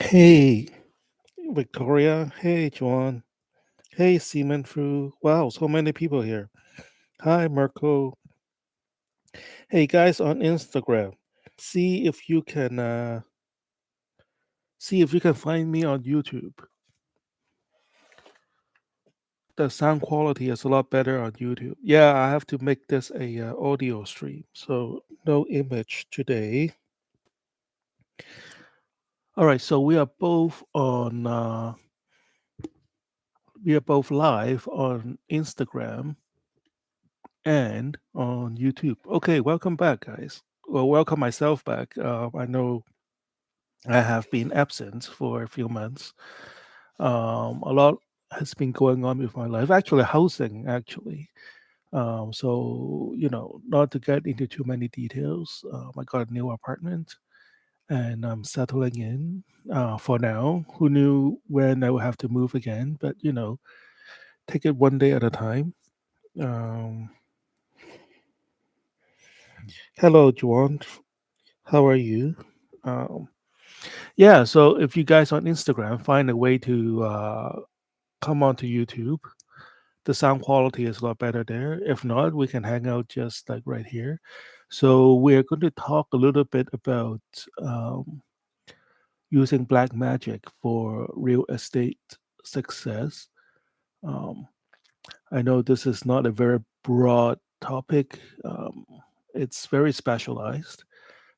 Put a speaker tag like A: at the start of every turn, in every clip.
A: Hey, Victoria. Hey, Joan. Hey, Seaman Fru. Wow, so many people here. Hi, Marco. Hey, guys on Instagram. See if you can find me on YouTube. The sound quality is a lot better on YouTube. Yeah, I have to make this a audio stream, so no image today. All right, so we are both live on Instagram and on YouTube. Okay, welcome back, guys. Well, welcome myself back. I know I have been absent for a few months. A lot has been going on with my life, actually, housing, actually. So, not to get into too many details, I got a new apartment and I'm settling in for now. Who knew when I would have to move again? But, take it one day at a time. Um, Hello, Juan. How are you? Um, yeah, so if you guys on Instagram find a way to come onto YouTube, the sound quality is a lot better there. If not, we can hang out just like right here. So we're going to talk a little bit about using black magic for real estate success. Um, I know this is not a very broad topic. It's very specialized,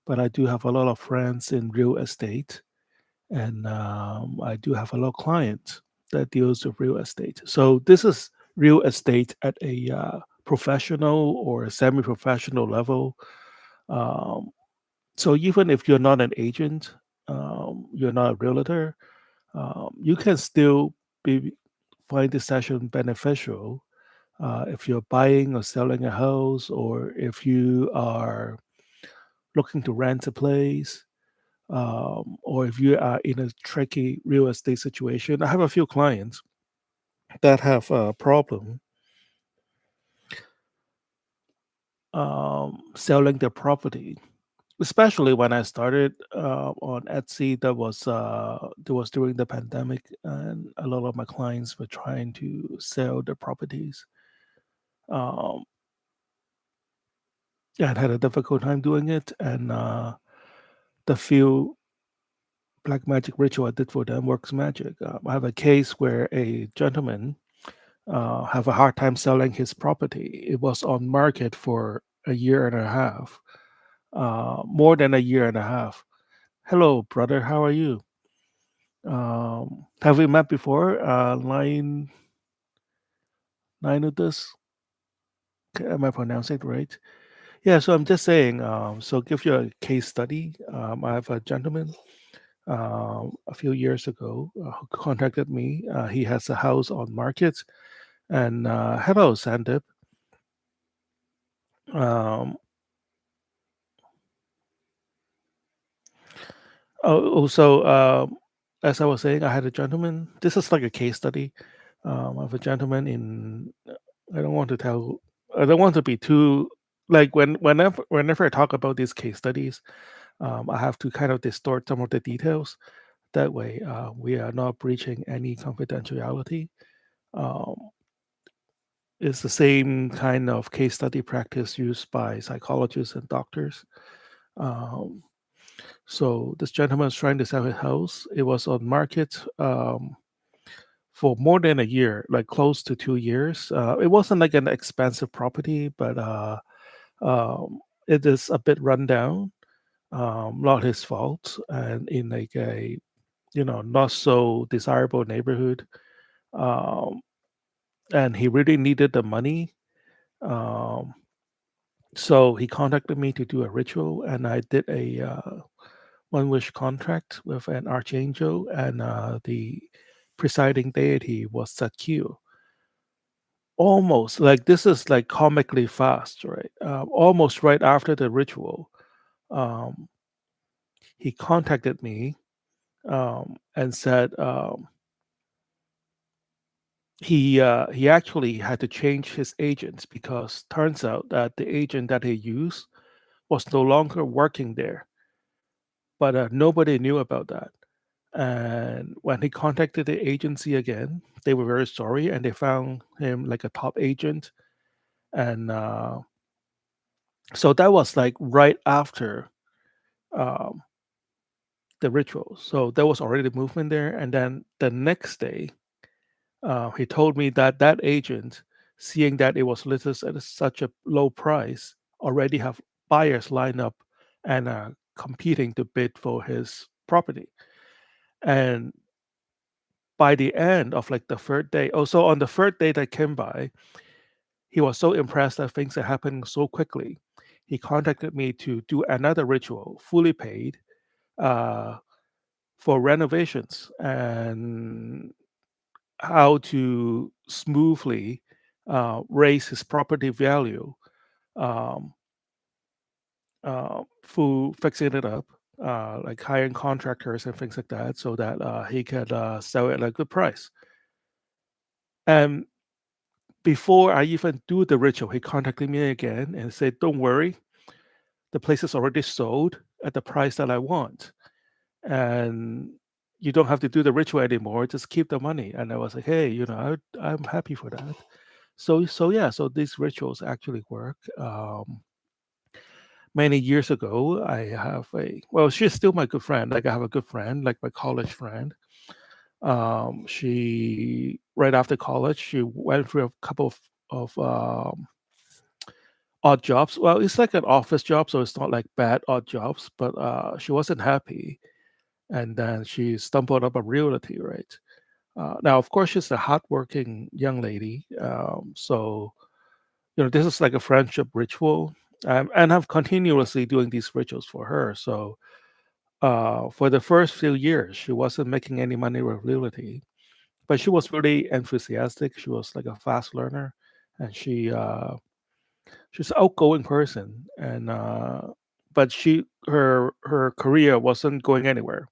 A: but I do have a lot of friends in real estate and I do have a lot of clients that deals with real estate. So this is real estate at a professional or a semi-professional level. Um, so even if you're not an agent, you're not a realtor, you can still be find this session beneficial if you're buying or selling a house, or if you are looking to rent a place, or if you are in a tricky real estate situation. I have a few clients that have a problem selling their property. Especially when I started on Etsy, that was during the pandemic, and a lot of my clients were trying to sell their properties. Um, and had a difficult time doing it, and the few black magic ritual I did for them works magic. I have a case where a gentleman have a hard time selling his property. It was on market for a year and a half, more than a year and a half. Hello, brother. How are you? Have we met before? Nine of this. Am I pronouncing it right? Yeah. So I'm just saying. So give you a case study. I have a gentleman a few years ago who contacted me. He has a house on market, and hello, Sandip. Um, also, as I was saying, I had a gentleman. This is like a case study. I have a gentleman in. I don't want to tell. I don't want to be too like whenever I talk about these case studies, I have to kind of distort some of the details. That way, we are not breaching any confidentiality. Um, it's the same kind of case study practice used by psychologists and doctors. Um, So this gentleman is trying to sell his house. It was on market for more than a year, like close to 2 years. It wasn't like an expensive property, but it is a bit rundown. Not his fault, and in like a not so desirable neighborhood. Um, and he really needed the money. Um, so he contacted me to do a ritual, and I did a one wish contract with an archangel, and the presiding deity was Zadkiel. Almost like this is like comically fast, right? Almost right after the ritual, um, he contacted me and said he actually had to change his agents because turns out that the agent that he used was no longer working there, but nobody knew about that. And when he contacted the agency again, they were very sorry, and they found him like a top agent. And so that was like right after um, the ritual. So there was already movement there. And then the next day, he told me that that agent, seeing that it was listed at such a low price, already have buyers lined up and competing to bid for his property. And by the end of like the third day, also on the third day that came by, he was so impressed that things are happening so quickly. He contacted me to do another ritual, fully paid, uh, for renovations and how to smoothly raise his property value um, through fixing it up, like hiring contractors and things like that, so that he could sell it at a good price. And before I even do the ritual, he contacted me again and said, "Don't worry, the place is already sold at the price that I want, and you don't have to do the ritual anymore. Just keep the money." And I was like, "Hey, I'm happy for that." So yeah, so these rituals actually work. Many years ago, I have a well, she's still my good friend. Like I have a good friend, like my college friend. She right after college, she went through a couple of odd jobs. Well, it's like an office job, so it's not like bad odd jobs, but she wasn't happy, and then she stumbled up a realty, right? Now, of course, she's a hardworking young lady, so this is like a friendship ritual, and I'm continuously doing these rituals for her. So, for the first few years, she wasn't making any money with realty, but she was really enthusiastic. She was like a fast learner, and she's an outgoing person, and but her career wasn't going anywhere.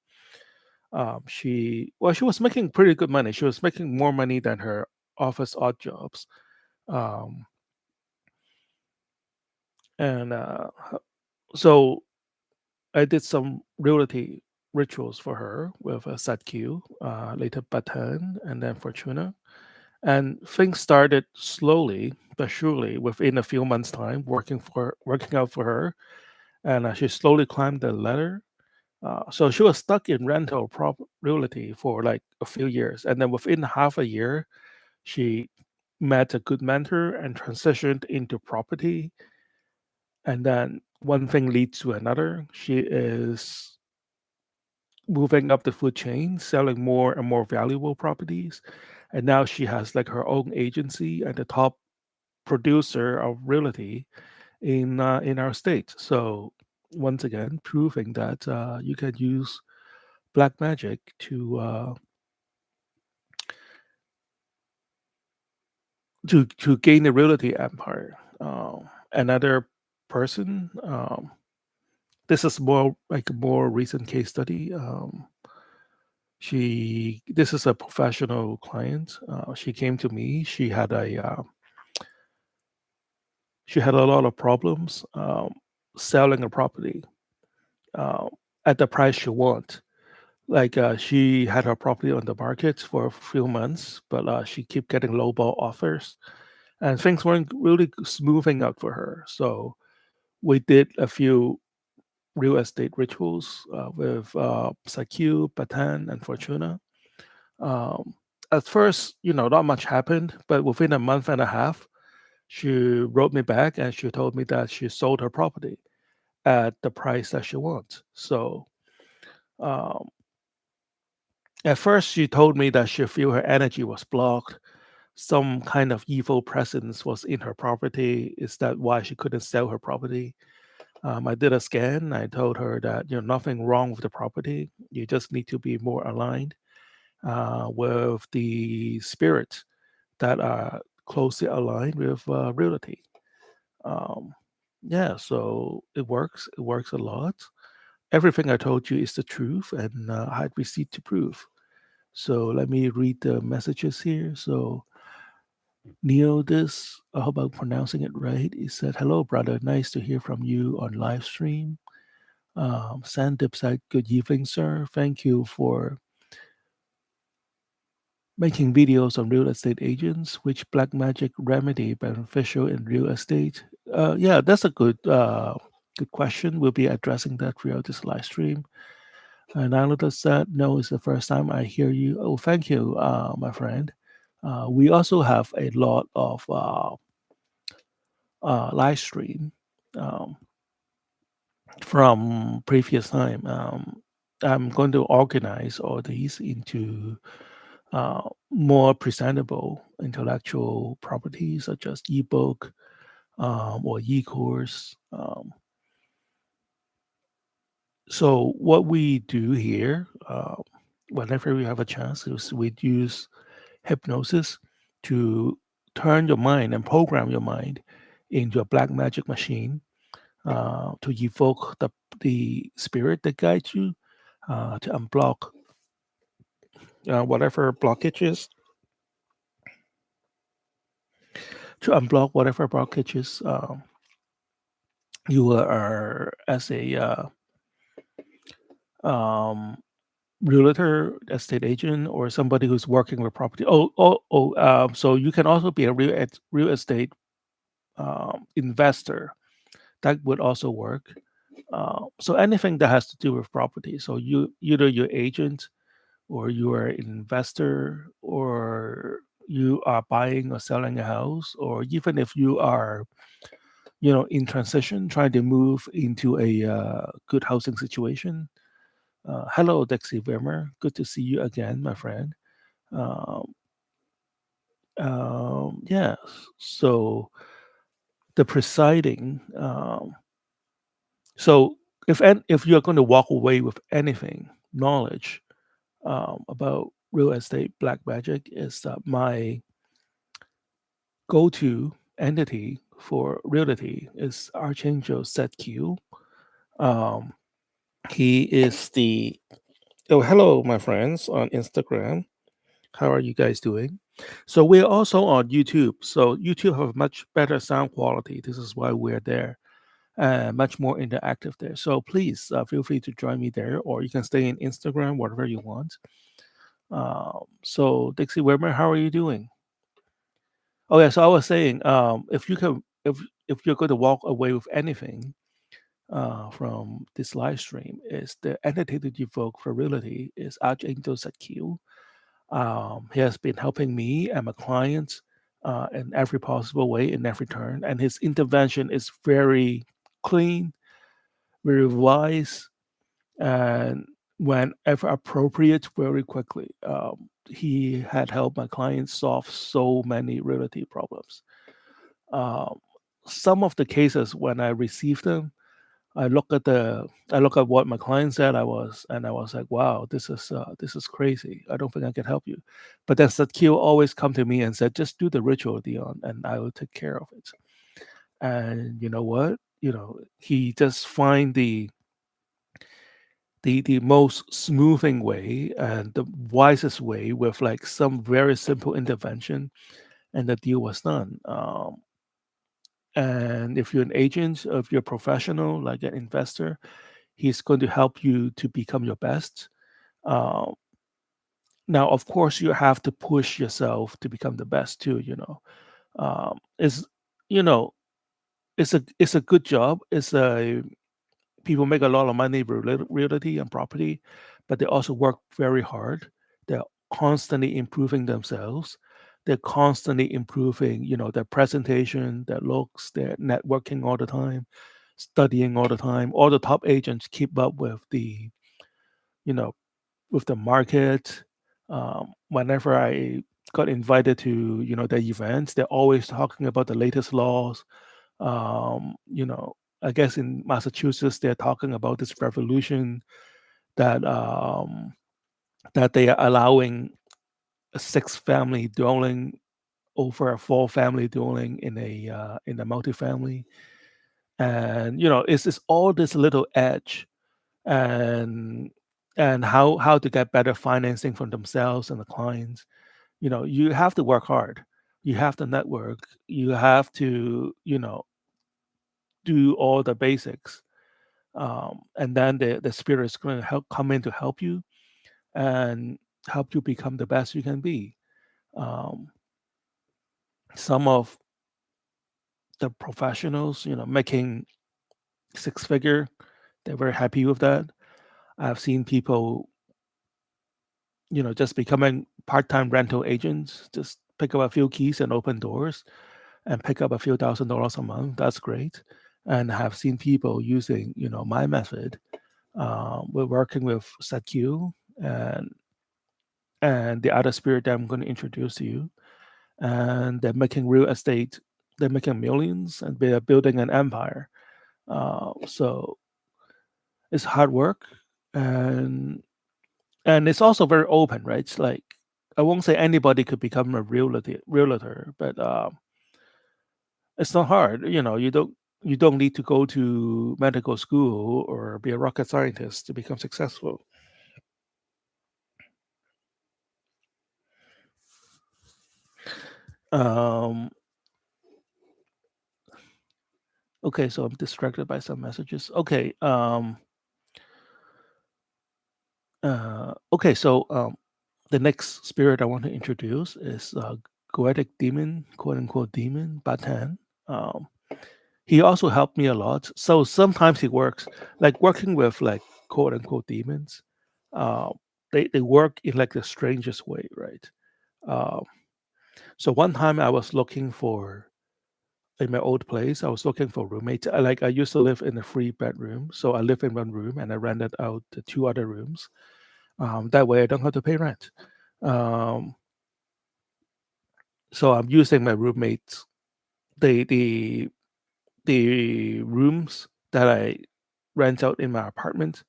A: She was making pretty good money. She was making more money than her office odd jobs. Um, and so I did some realty rituals for her with Zadkiel, later Bathin, and then Fortuna. And things started slowly but surely within a few months' time, working out for her. And she slowly climbed the ladder. So she was stuck in rental realty for like a few years, and then within half a year, she met a good mentor and transitioned into property. And then one thing leads to another. She is moving up the food chain, selling more and more valuable properties. And now she has like her own agency and the top producer of realty in our state. So once again, proving that you can use black magic to gain a realty empire. Another person. This is more like a more recent case study. This is a professional client. She came to me. She had a lot of problems selling a property uh, at the price she want. Like she had her property on the market for a few months, but she kept getting lowball offers, and things weren't really smoothing out for her. So we did a few real estate rituals with Sakyu, Batan, and Fortuna. Um, at first, not much happened, but within a month and a half, she wrote me back and she told me that she sold her property at the price that she wants. So um, at first, she told me that she feel her energy was blocked. Some kind of evil presence was in her property. Is that why she couldn't sell her property? I did a scan. I told her that nothing wrong with the property. You just need to be more aligned with the spirits that are closely aligned with reality. Um, yeah, so it works. It works a lot. Everything I told you is the truth, and I had received to prove. So let me read the messages here. So Neo, this I hope I'm pronouncing it right. He said, "Hello, brother. Nice to hear from you on live stream. Sandip said, good evening, sir. Thank you for making videos on real estate agents, which black magic remedy beneficial in real estate? Yeah, that's a good question. We'll be addressing that throughout this live stream. And I noticed that no, it's the first time I hear you. Oh, thank you, my friend. We also have a lot of live stream um, from previous time. I'm going to organize all these into more presentable intellectual properties such as ebook or e-course. So what we do here, whenever we have a chance, is we use hypnosis to turn your mind and program your mind into a black magic machine to evoke the spirit that guides you to unblock whatever blockages, whatever blockages you are as a um, realtor, estate agent, or somebody who's working with property. So you can also be a real estate investor. That would also work. So anything that has to do with property. So you either your agent or you are an investor or you are buying or selling a house, or even if you are in transition trying to move into a good housing situation. Hello, Dexy Wimmer. Good to see you again, my friend. Um, yes. So the presiding. So if you're going to walk away with anything, knowledge about real estate, black magic is my go-to entity for realty is Archangel Zadkiel. Um, he is the Oh, hello, my friends on Instagram. How are you guys doing? So we're also on YouTube. So YouTube have much better sound quality. This is why we're there. Much more interactive there. So please feel free to join me there, or you can stay in Instagram, whatever you want. So Dixie Weber, how are you doing? Oh yeah, so I was saying, if you're going to walk away with anything from this live stream, is the entity that you evoke for reality is Archangel Zadkiel. He has been helping me and my clients in every possible way, in every turn, and his intervention is very clean, very wise, and whenever appropriate, very quickly. He had helped my clients solve so many realty problems. Um, some of the cases when I received them, I look at what my client said. I was like, wow, this is crazy. I don't think I can help you. But then Satkiel always come to me and said, just do the ritual, Dion, and I will take care of it. And you know what? He just find the most smoothing way and the wisest way with like some very simple intervention, and the deal was done. And if you're an agent, or if you're a professional, like an investor, he's going to help you to become your best. Um, Now, of course, you have to push yourself to become the best too. It's you know it's a good job. It's a People make a lot of money with realty and property, but they also work very hard. They're constantly improving themselves. They're constantly improving, their presentation, their looks, their networking all the time, studying all the time. All the top agents keep up you know, with the market. Whenever I got invited to, the events, they're always talking about the latest laws. Um, you know, I guess in Massachusetts, they're talking about this revolution that that they are allowing a six-family dwelling over a four-family dwelling in a multifamily, and it's all this little edge and how to get better financing from themselves and the clients. You have to work hard. You have to network. You have to do all the basics, and then the spirit is going to come in to help you and help you become the best you can be. Um, some of the professionals, making six figure, they're very happy with that. I've seen people, just becoming part-time rental agents, just pick up a few keys and open doors and pick up a few $1,000s a month. That's great. And I have seen people using, my method. We're working with Zadkiel and the other spirit that I'm going to introduce to you, and they're making real estate. They're making millions, and they're building an empire. So it's hard work, and it's also very open, right? It's like I won't say anybody could become a realtor, but it's not hard. You don't need to go to medical school or be a rocket scientist to become successful. Um, okay, so I'm distracted by some messages. Okay, okay, so the next spirit I want to introduce is Goetic demon, quote unquote demon, Bathin. Um, he also helped me a lot. So sometimes he works like working with like quote unquote demons. Uh, they work in like the strangest way, right? Um, so one time I was looking for in my old place, I was looking for roommates. Like I used to live in a 3 bedroom, so I live in one room and I rented out the two other rooms. That way I don't have to pay rent. Um, so I'm using my roommates, the the the rooms that I rent out in my apartment.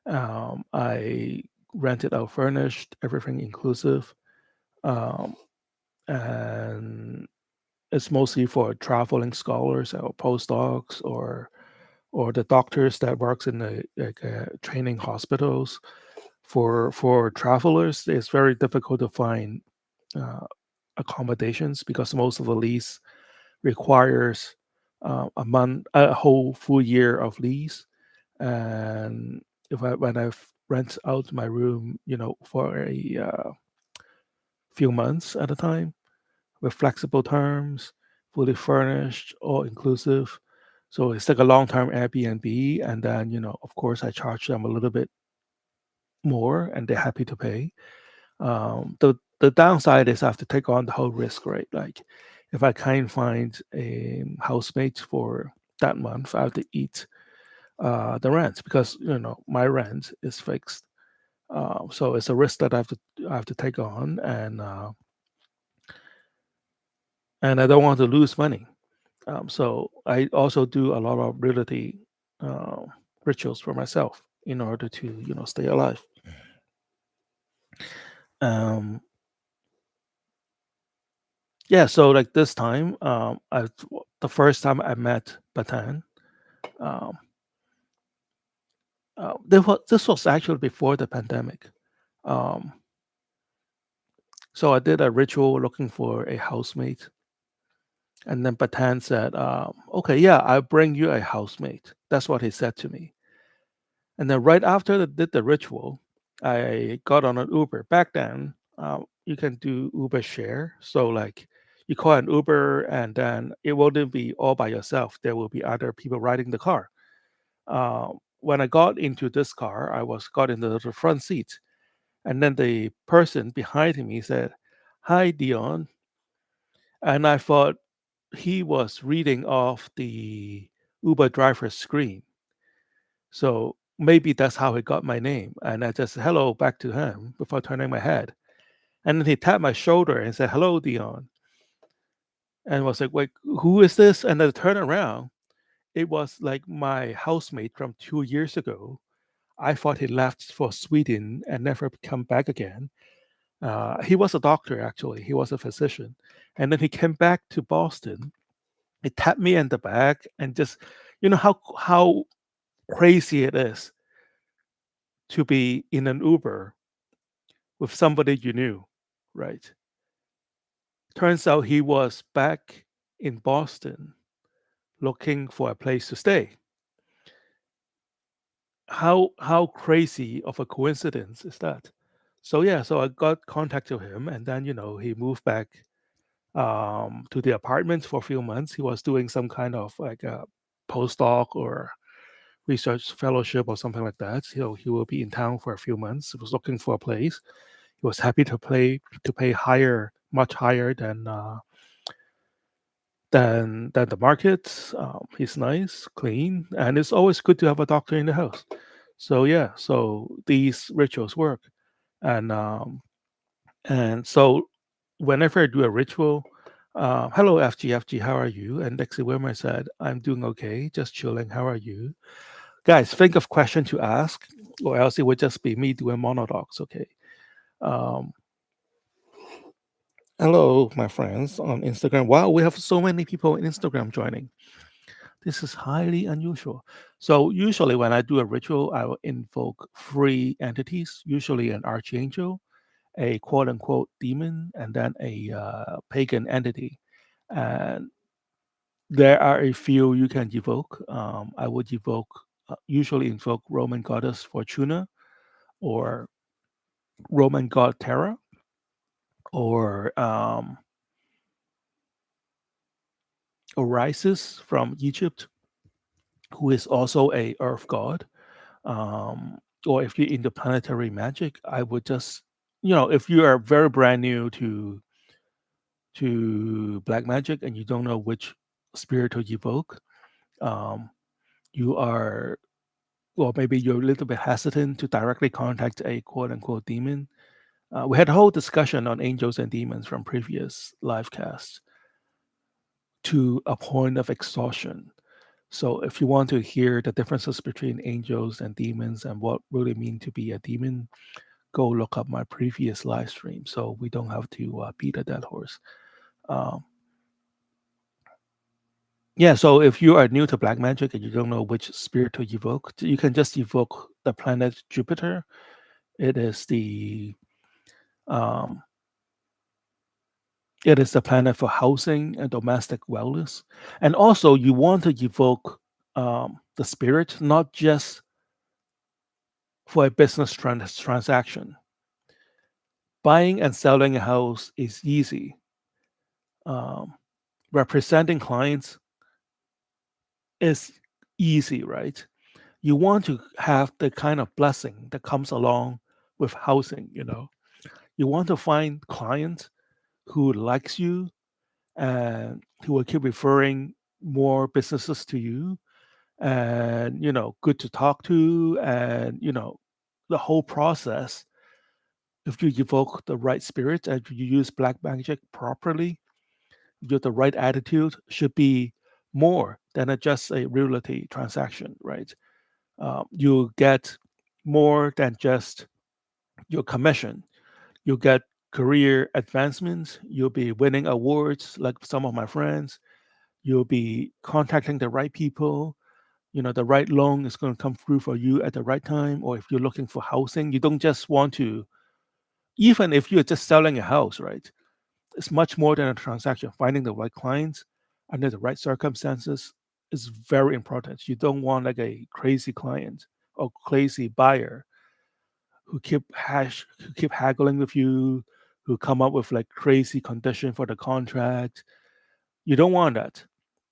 A: I rent it out furnished, everything inclusive, um, and it's mostly for traveling scholars or postdocs or the doctors that works in the like training hospitals. For travelers, it's very difficult to find uh, accommodations because most of the lease requires a whole full year of lease. And if I when I rent out my room, for a few months at a time with flexible terms, fully furnished, all inclusive. So it's like a long term Airbnb. And then, of course, I charge them a little bit more and they're happy to pay. The downside is I have to take on the whole risk, right? Like if I can't find a housemate for that month, I have to eat the rent because my rent is fixed. So it's a risk that I have to take on, and I don't want to lose money. So I also do a lot of realty uh, rituals for myself in order to stay alive. Um, yeah, so like this time, the first time I met Batan, um, this was actually before the pandemic. Um, so I did a ritual looking for a housemate, and then Batan said, "Okay, yeah, I'll bring you a housemate." That's what he said to me. And then right after I did the ritual, I got on an Uber. Back then, you can do Uber share. So like you call an Uber and then it wouldn't be all by yourself. There will be other people riding the car. When I got into this car, I was got into the front seat. And then the person behind me said, "Hi, Dion." And I thought he was reading off the Uber driver's screen. So maybe that's how he got my name. And I just hello back to him before turning my head. And then he tapped my shoulder and said, "Hello, Dion." And was like, "Wait, who is this?" And then I turned around. It was like my housemate from 2 years ago. I thought he left for Sweden and never come back again. He was a doctor, actually. He was a physician. And then he came back to Boston. He tapped me in the back and just, how crazy it is to be in an Uber with somebody you knew, right? Turns out he was back in Boston looking for a place to stay. How crazy of a coincidence is that? So yeah, so I got contact to him, and then he moved back to the apartment for a few months. He was doing some kind of like a postdoc or research fellowship or something like that. He will be in town for a few months. He was looking for a place. He was happy to pay higher, much higher than the market. He's nice, clean, and it's always good to have a doctor in the house. So yeah, so these rituals work, and so whenever I do a ritual, hello FGFG, how are you? And Dexy Wilmer said, I'm doing okay, just chilling. How are you? Guys, think of question to ask, or else it would just be me doing monologues. Okay. Um, hello, my friends on Instagram. Wow, we have so many people on Instagram joining. This is highly unusual. So usually when I do a ritual, I will invoke three entities, usually an archangel, a quote unquote demon, and then a pagan entity. And there are a few you can evoke. I would usually invoke Roman goddess Fortuna, or Roman god Terra, or Orisis from Egypt, who is also a earth god. Um, or if you're into planetary magic, I would just, if you are very brand new to black magic and you don't know which spirit to evoke, um, you are, well, maybe you're a little bit hesitant to directly contact a quote unquote demon. We had a whole discussion on angels and demons from previous live casts to a point of exhaustion. So if you want to hear the differences between angels and demons and what really mean to be a demon, go look up my previous live stream. So we don't have to beat a dead horse. Um, yeah, so if you are new to black magic and you don't know which spirit to evoke, you can just evoke the planet Jupiter. It is the um, it is the planet for housing and domestic wellness. And also, you want to evoke the spirit, not just for a business transaction. Buying and selling a house is easy. Um, Representing clients is easy, right? You want to have the kind of blessing that comes along with housing. You want to find clients who likes you and who will keep referring more businesses to you, and good to talk to, and the whole process. If you evoke the right spirit and you use black magic properly, with the right attitude, should be more than just a realty transaction, right? You get more than just your commission. You get career advancements. You'll be winning awards like some of my friends. You'll be contacting the right people. The right loan is going to come through for you at the right time. Or if you're looking for housing, you don't just want to, even if you're just selling a house, right? It's much more than a transaction. Finding the right clients under the right circumstances is very important. You don't want like a crazy client or crazy buyer who keep haggling with you, who come up with like crazy condition for the contract. You don't want that.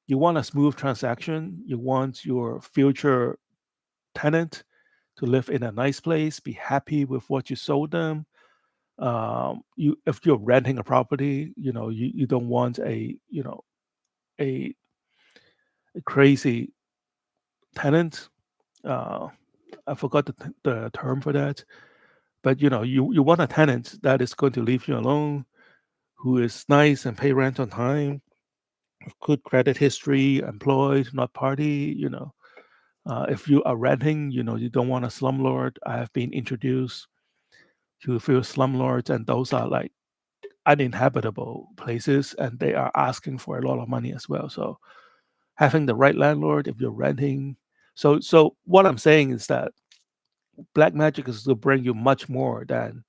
A: You want a smooth transaction. You want your future tenant to live in a nice place, be happy with what you sold them. You If you're renting a property, you don't want a, a crazy tenant. Uh, I forgot the term for that, but you want a tenant that is going to leave you alone, who is nice and pay rent on time, good credit history, employed, not party. If you are renting, you don't want a slumlord. I have been introduced to a few slumlords, and those are like uninhabitable places, and they are asking for a lot of money as well. So having the right landlord if you're renting. So what I'm saying is that black magic is to bring you much more than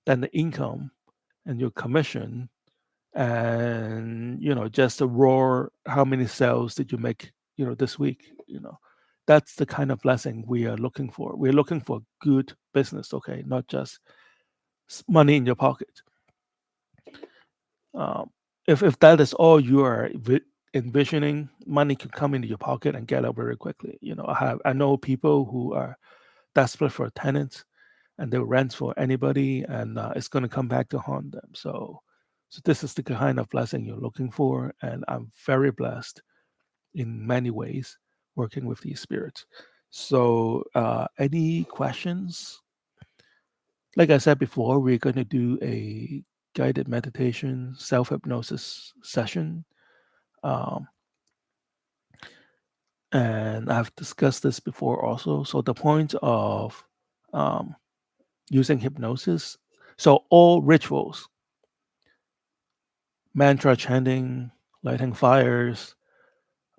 A: the income and your commission, and just the raw how many sales did you make this week. That's the kind of blessing we are looking for. We're looking for good business, okay, not just money in your pocket. Um, if that is all you are envisioning, money can come into your pocket and get out very quickly. I know people who are desperate for tenants and they'll rent for anybody, and it's going to come back to haunt them. So this is the kind of blessing you're looking for, and I'm very blessed in many ways working with these spirits. So, any questions? Like I said before, we're going to do a guided meditation, self hypnosis session. Um, and I've discussed this before also. So, the point of um, using hypnosis, so all rituals, mantra chanting, lighting fires,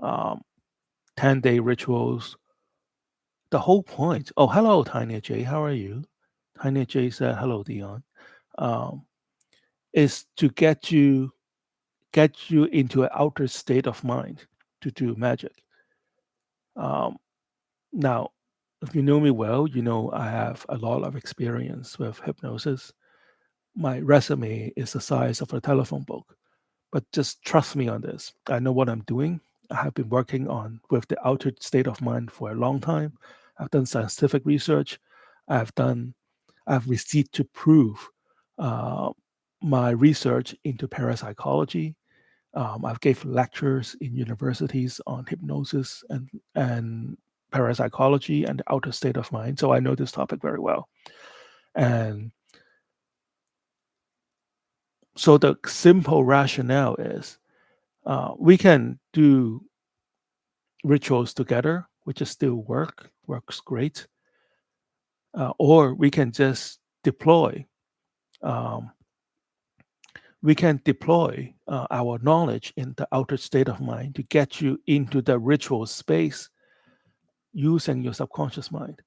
A: um, 10-day rituals, the whole point. Oh, hello, Tiny J. How are you? Tiny J said, hello, Dion. Um, is to get you into an outer state of mind to do magic. Um, Now, if you know me well, you know I have a lot of experience with hypnosis. My resume is the size of a telephone book, but just trust me on this. I know what I'm doing. I have been working on with the altered state of mind for a long time. I've done scientific research. I've done. I've received to prove uh, my research into parapsychology. I've gave lectures in universities on hypnosis and parapsychology and the outer state of mind. So I know this topic very well. And so the simple rationale is we can do rituals together, which is still works great, or um, we can deploy our knowledge in the outer state of mind to get you into the ritual space using your subconscious mind.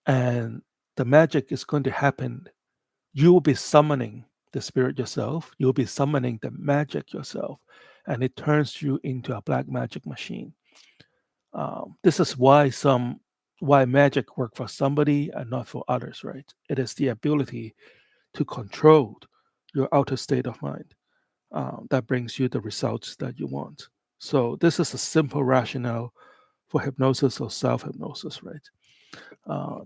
A: And the magic is going to happen. You will be summoning the spirit yourself, you'll be summoning the magic yourself, and it turns you into a black magic machine. This is why magic work for somebody and not for others, right? It is the ability to control your outer state of mind that brings you the results that you want. So this is a simple rationale for hypnosis or self-hypnosis, right?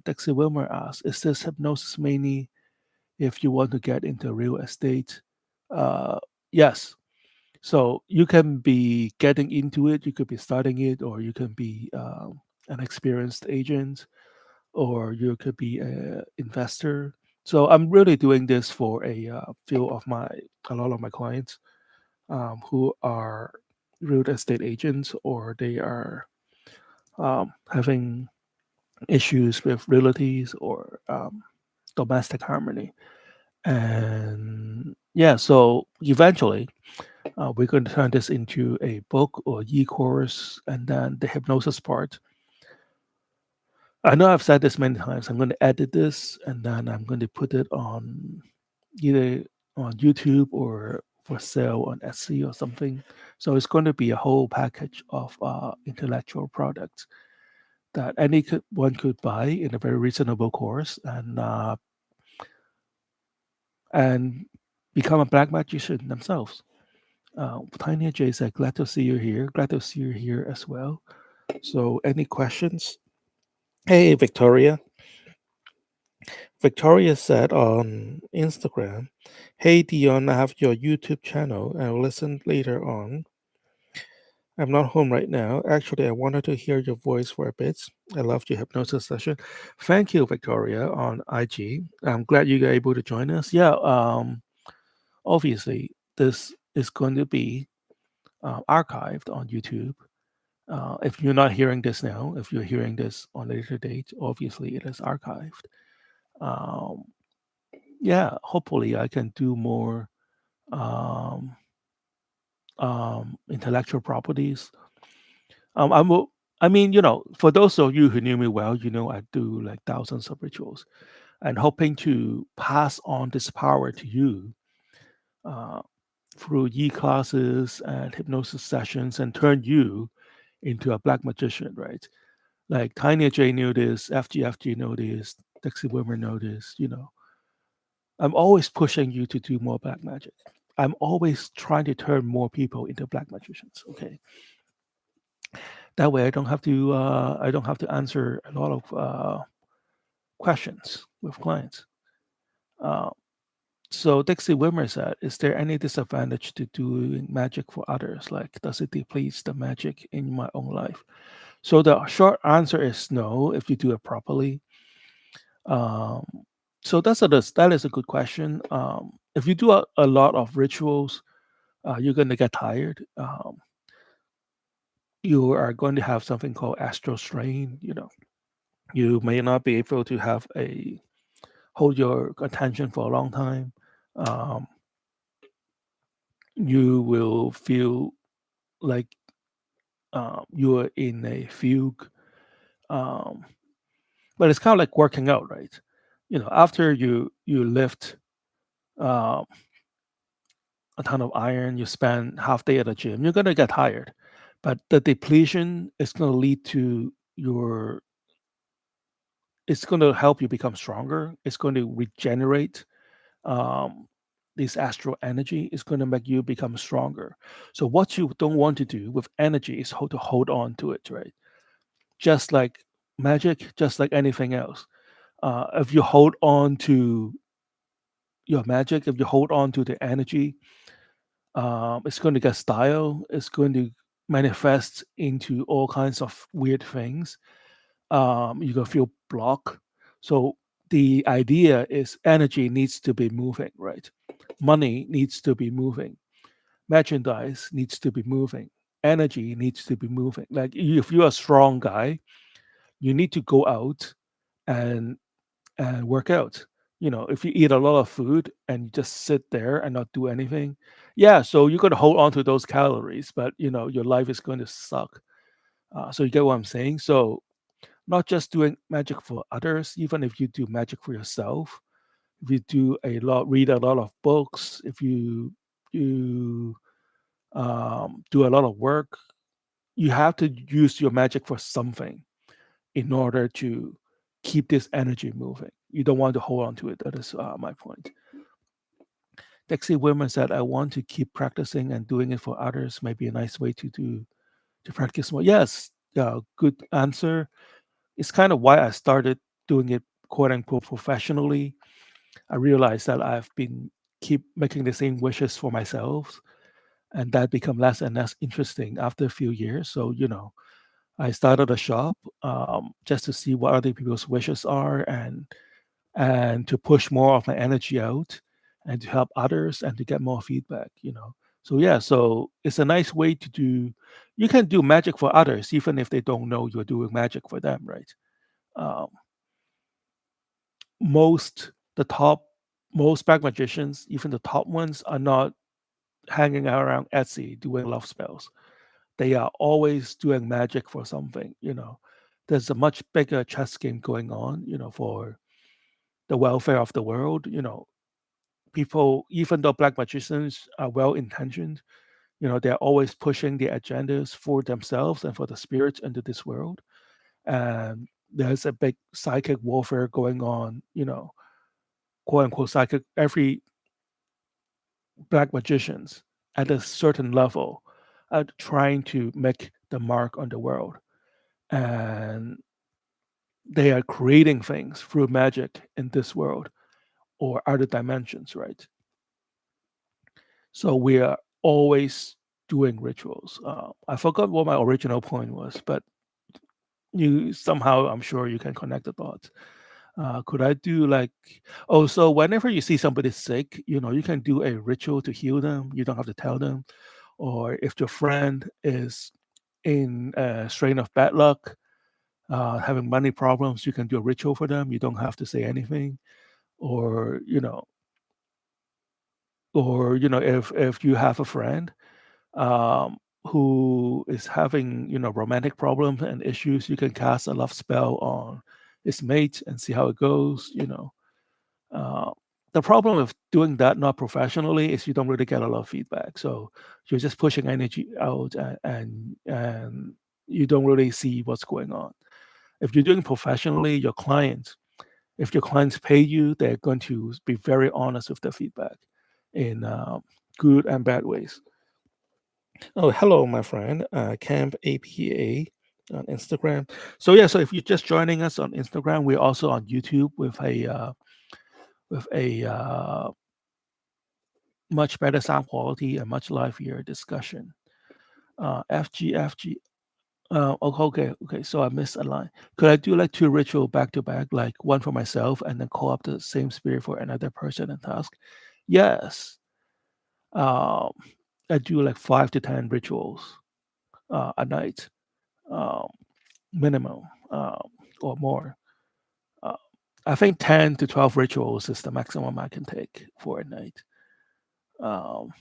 A: Dexy Wilmer asks, is this hypnosis mainly if you want to get into real estate? Uh, yes. So you can be getting into it, you could be starting it, or you can be an experienced agent, or you could be an investor. So I'm really doing this for a lot of my clients who are real estate agents, or they are having issues with realties or domestic harmony. And yeah, so eventually we're going to turn this into a book or e-course, and then the hypnosis part. I know I've said this many times. I'm going to edit this, and then I'm going to put it on either on YouTube or for sale on Etsy or something. So it's going to be a whole package of intellectual products that one could buy in a very reasonable course and become a black magician themselves. Tiny J said, glad to see you here. Glad to see you here as well. So, any questions? Hey, Victoria. Victoria said on Instagram, hey, Dion, I have your YouTube channel. I'll listen later on. I'm not home right now. Actually, I wanted to hear your voice for a bit. I loved your hypnosis session. Thank you, Victoria, on IG. I'm glad you were able to join us. Yeah, obviously, this is going to be archived on YouTube. If you're not hearing this now, if you're hearing this on a later date, obviously it is archived. Um, yeah, hopefully I can do more um, intellectual properties. I'm, I mean, for those of you who knew me well, I do like thousands of rituals, and hoping to pass on this power to you uh, through classes and hypnosis sessions, and turn you into a black magician, right? Like Tiny J knew this, FGFG knew this, Dixie Wilmer knew this, I'm always pushing you to do more black magic. I'm always trying to turn more people into black magicians. Okay, that way I don't have to answer a lot of questions with clients. Uh, so Dixie Wimmer said, "Is there any disadvantage to doing magic for others? Like, does it deplete the magic in my own life?" So the short answer is no. If you do it properly, um, so that is a good question. If you do a lot of rituals, you're going to get tired. You are going to have something called astral strain. You may not be able to have a hold your attention for a long time. Um, you will feel like you are in a fugue. Um, but it's kind of like working out, right? After you lift uh, a ton of iron, you spend half day at the gym, you're gonna get tired. But the depletion is gonna lead to your it's gonna help you become stronger. It's going to regenerate um, this astral energy. Is going to make you become stronger. So what you don't want to do with energy is to hold on to it, right? Just like magic, just like anything else. If you hold on to your magic, if you hold on to the energy, it's going to get style. It's going to manifest into all kinds of weird things. You're going to feel blocked. So the idea is energy needs to be moving, right? Money needs to be moving. Merchandise needs to be moving. Energy needs to be moving. Like if you're a strong guy, you need to go out and work out. If you eat a lot of food and you just sit there and not do anything, yeah, so you're going to hold on to those calories, but your life is going to suck. So you get what I'm saying? So not just doing magic for others, even if you do magic for yourself, if you read a lot of books, if you do a lot of work, you have to use your magic for something in order to keep this energy moving. You don't want to hold on to it. That is my point. Dixie Women said, "I want to keep practicing and doing it for others. Might be a nice way to practice more." Yes, good answer. It's kind of why I started doing it quote unquote professionally. I realized that I've been keep making the same wishes for myself, and that become less and less interesting after a few years. So I started a shop just to see what other people's wishes are, and to push more of my energy out and to help others and to get more feedback. So yeah, so it's a nice way to do. You can do magic for others even if they don't know you're doing magic for them, right? um, most the top most black magicians, even the top ones, are not hanging out around Etsy doing love spells. They are always doing magic for something. There's a much bigger chess game going on, for the welfare of the world. People, even though black magicians are well intentioned, they're always pushing the agendas for themselves and for the spirits into this world. And there's a big psychic warfare going on, quote unquote psychic. Every black magicians at a certain level are trying to make the mark on the world. And they are creating things through magic in this world or other dimensions, right? So we are always doing rituals. I forgot what my original point was, but you somehow, I'm sure you can connect the dots. Could I do like, oh, so whenever you see somebody sick, you can do a ritual to heal them. You don't have to tell them. Or if your friend is in a strain of bad luck, having money problems, you can do a ritual for them. You don't have to say anything. Or if you have a friend um, who is having romantic problems and issues, you can cast a love spell on his mate and see how it goes. Uh, the problem with doing that not professionally is you don't really get a lot of feedback. So you're just pushing energy out, and you don't really see what's going on. If you're doing professionally, your client If your clients pay you, they're going to be very honest with the feedback in good and bad ways. Oh, hello, my friend, Camp APA on Instagram. So yeah, so if you're just joining us on Instagram, we're also on YouTube with a much better sound quality and much livelier discussion. FGFG. Okay. So I missed a line. Could I do like two ritual back to back, like one for myself and then call up the same spirit for another person and task? Yes. Um, I do like 5 to 10 rituals a night, um, minimum, or more. Uh, I think 10 to 12 rituals is the maximum I can take for a night. Um,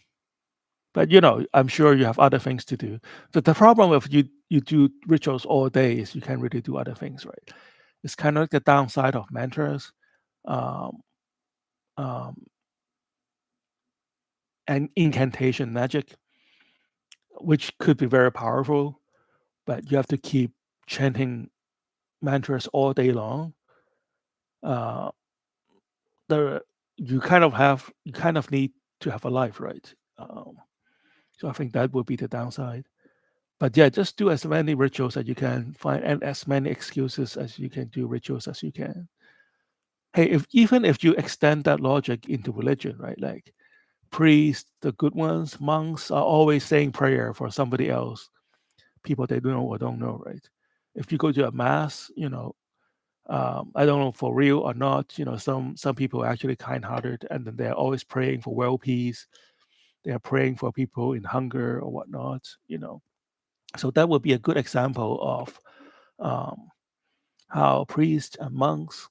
A: but I'm sure you have other things to do. The problem with you do rituals all day is you can't really do other things, right? It's kind of like the downside of mantras, um, um, and incantation magic, which could be very powerful, but you have to keep chanting mantras all day long. Uh, the you kind of need to have a life, right? So I think that would be the downside. But yeah, just do as many rituals as you can find and as many excuses as you can do rituals as you can. Hey, if even if you extend that logic into religion, right? Like priests, the good ones, monks are always saying prayer for somebody else, people they don't know or don't know, right? If you go to a mass, I don't know for real or not. Some people are actually kind-hearted, and then they're always praying for world peace. They are praying for people in hunger or whatnot. So that would be a good example of um, how priests and monks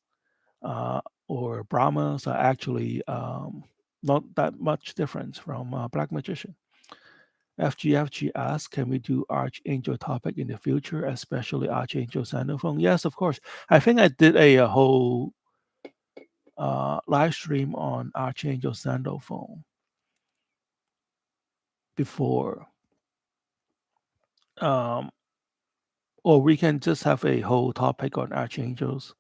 A: uh, or brahmas are actually not that much different from a black magician. FGFG asks, can we do Archangel topic in the future, especially Archangel Xenophon? Yes, of course. I think I did a whole live stream on Archangel Xenophon before. Um, or we can just have a whole topic on archangels.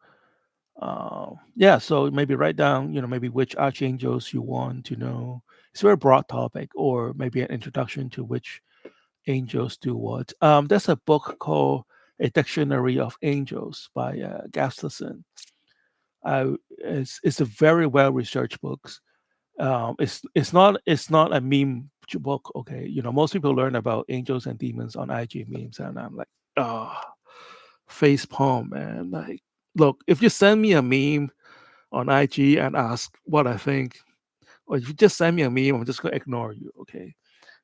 A: Yeah, so maybe write down, maybe which archangels you want to know. It's a very broad topic, or maybe an introduction to which angels do what. There's a book called A Dictionary of Angels by Gustafson. It's a very well researched book. It's not a meme book. Okay, most people learn about angels and demons on IG memes, and I'm like, oh, face palm, man. Like, look, if you send me a meme on IG and ask what I think, or if you just send me a meme, I'm just gonna ignore you. Okay,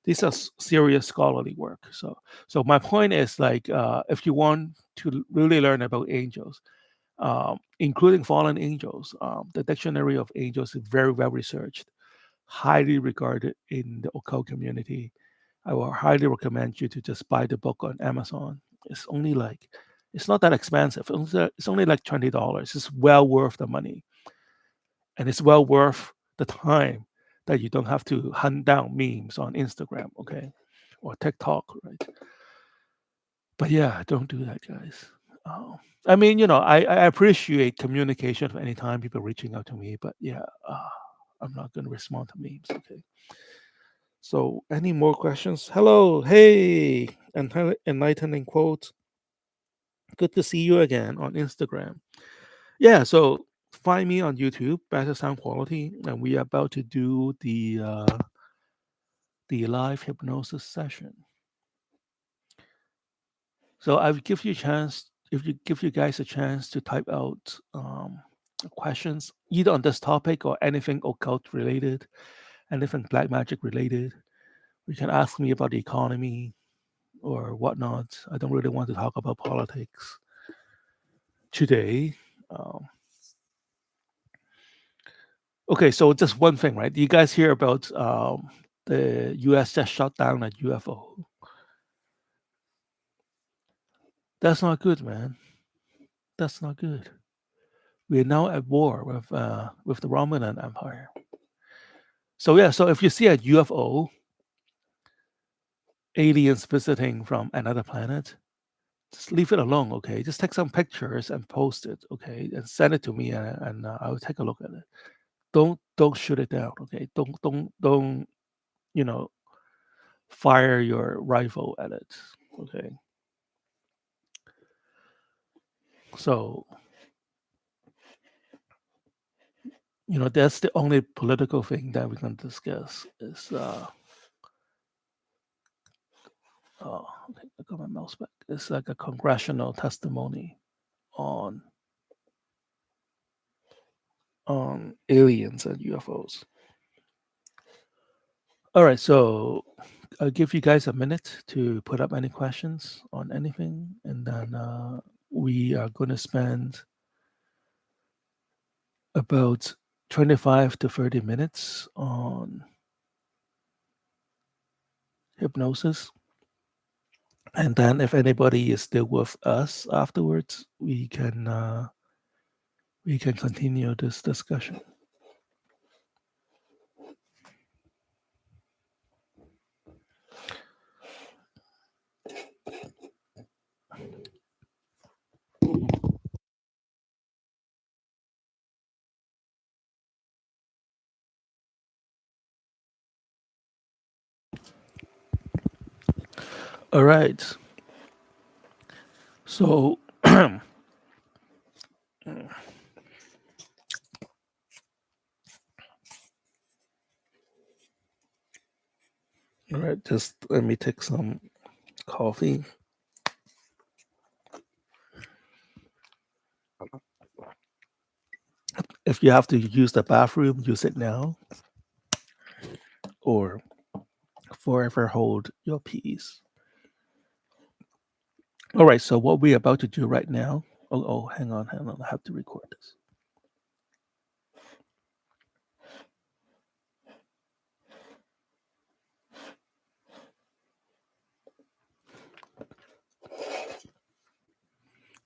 A: these are serious scholarly work. So my point is like, if you want to really learn about angels, including fallen angels, the Dictionary of Angels is very well researched, highly regarded in the occult community. I will highly recommend you to just buy the book on Amazon. It's not that expensive. It's only like $20. It's well worth the money, and it's well worth the time that you don't have to hunt down memes on Instagram, okay, or TikTok, right? But yeah, don't do that, guys. Oh, I mean, I appreciate communication anytime people reaching out to me, but yeah, I'm not going to respond to memes, okay? So, any more questions? Hello, hey, and enlightening quotes. Good to see you again on Instagram. Yeah, so find me on YouTube, better sound quality, and we are about to do the live hypnosis session. So I will give you a chance, if you give you guys a chance to type out questions either on this topic or anything occult related, anything black magic related. You can ask me about the economy or whatnot. I don't really want to talk about politics today. Um, okay, so just one thing, right? You guys hear about the U.S. just shot down a UFO? That's not good, man. That's not good. We're now at war with the Roman Empire. So yeah, so if you see a UFO, aliens visiting from another planet, just leave it alone, okay? Just take some pictures and post it, okay, and send it to me, and I'll take a look at it. Don't shoot it down, okay? Don't you know fire your rifle at it, okay? So that's the only political thing that we can discuss is oh, okay, I got my mouse back. It's like a congressional testimony on aliens and UFOs. All right, so I'll give you guys a minute to put up any questions on anything, and then we are going to spend about 25 to 30 minutes on hypnosis. And then if anybody is still with us afterwards, we can continue this discussion. All right. So, all right, just let me take some coffee. If you have to use the bathroom, use it now or forever hold your peace. All right, so what we're about to do right now. Oh, hang on. I have to record this.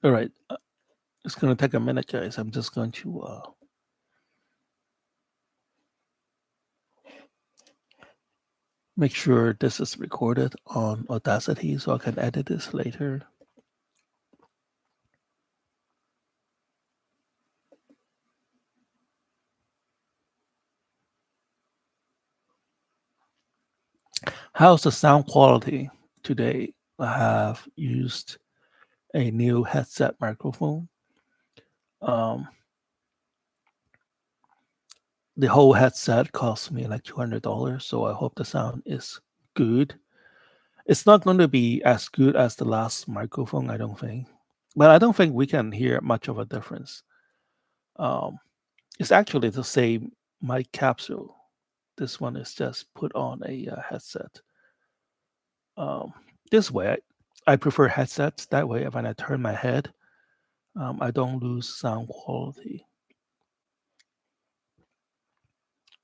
A: All right, it's going to take a minute, guys. I'm just going to make sure this is recorded on Audacity so I can edit this later. How's the sound quality today? I have used a new headset microphone. Um, the whole headset cost me like $200, so I hope the sound is good. It's not going to be as good as the last microphone, I don't think, but I don't think we can hear much of a difference. Um, it's actually the same mic capsule. This one is just put on a headset. Um, this way, I prefer headsets. That way, when I turn my head, I don't lose sound quality.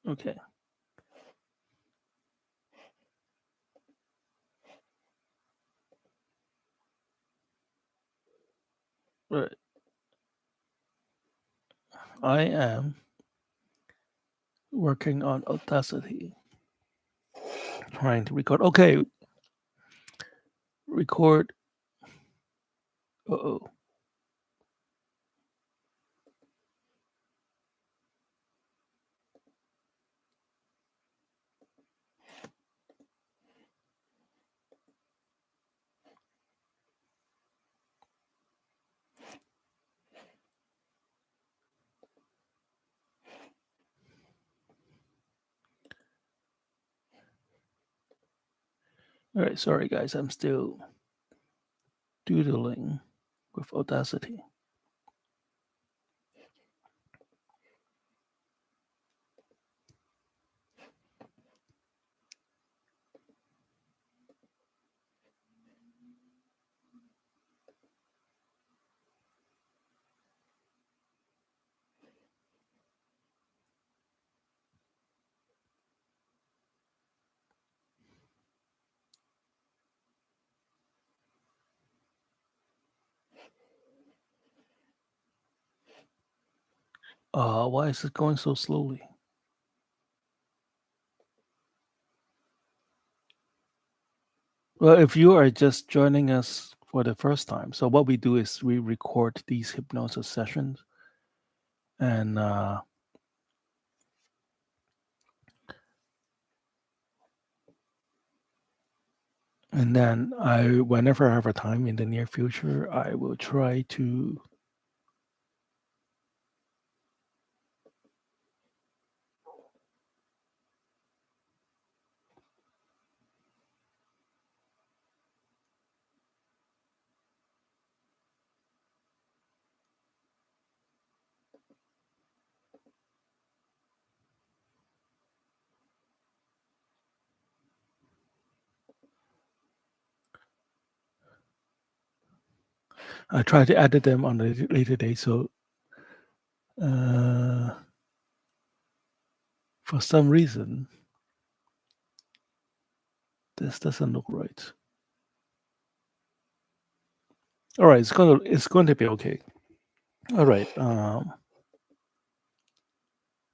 A: Okay. Right. I am working on Audacity, trying to record. Okay, record. Oh. All right. Sorry, guys. I'm still doodling with Audacity. Why is it going so slowly? Well, if you are just joining us for the first time. So what we do is we record these hypnosis sessions, and then whenever I have a time in the near future, I will try to I try to edit them on a later date. So uh, for some reason, this doesn't look right. All right, it's going to be okay. All right.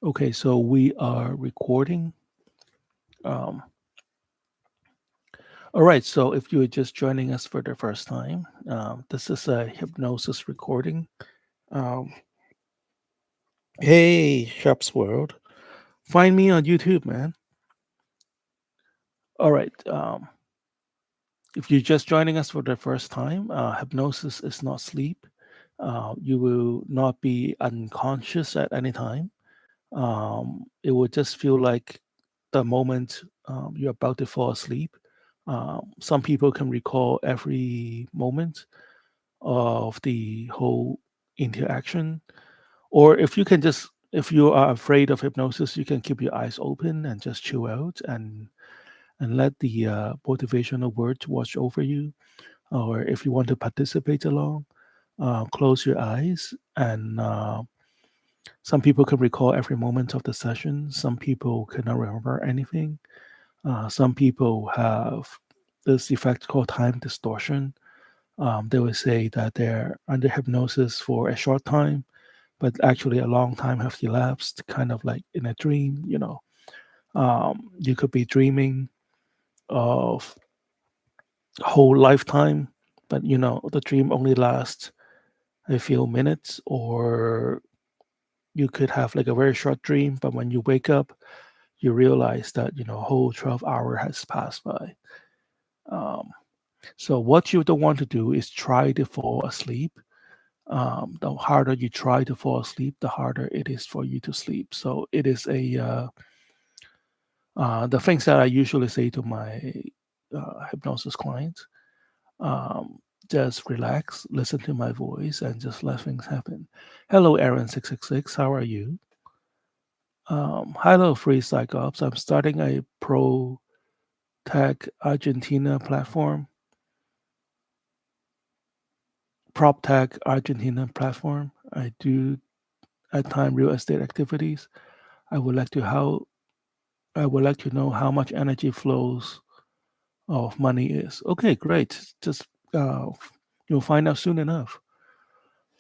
A: Okay, so we are recording. Um, all right, so if you are just joining us for the first time, this is a hypnosis recording. Um, hey, Sharps World, find me on YouTube, man. All right. If you're just joining us for the first time, hypnosis is not sleep. You will not be unconscious at any time. It will just feel like the moment you're about to fall asleep. Some people can recall every moment of the whole interaction, or if you are afraid of hypnosis, you can keep your eyes open and just chill out and let the motivational words wash over you. Or if you want to participate along, close your eyes and some people can recall every moment of the session. Some people cannot remember anything. Some people have this effect called time distortion. They will say that they're under hypnosis for a short time, but actually a long time has elapsed, kind of like in a dream. You could be dreaming of a whole lifetime, but the dream only lasts a few minutes, or you could have like a very short dream, but when you wake up, you realize that a whole 12 hour has passed by. um, so what you don't want to do is try to fall asleep. The harder you try to fall asleep, the harder it is for you to sleep. So it is the things that I usually say to my hypnosis clients. um, just relax, listen to my voice, and just let things happen. Hello, Aaron 666, how are you? Hello, Free Psychops. I'm starting a pro tech Argentina platform, prop tech Argentina platform. I do at time real estate activities. I would like to how I would like to know how much energy flows of money is. Okay, great. Just you'll find out soon enough.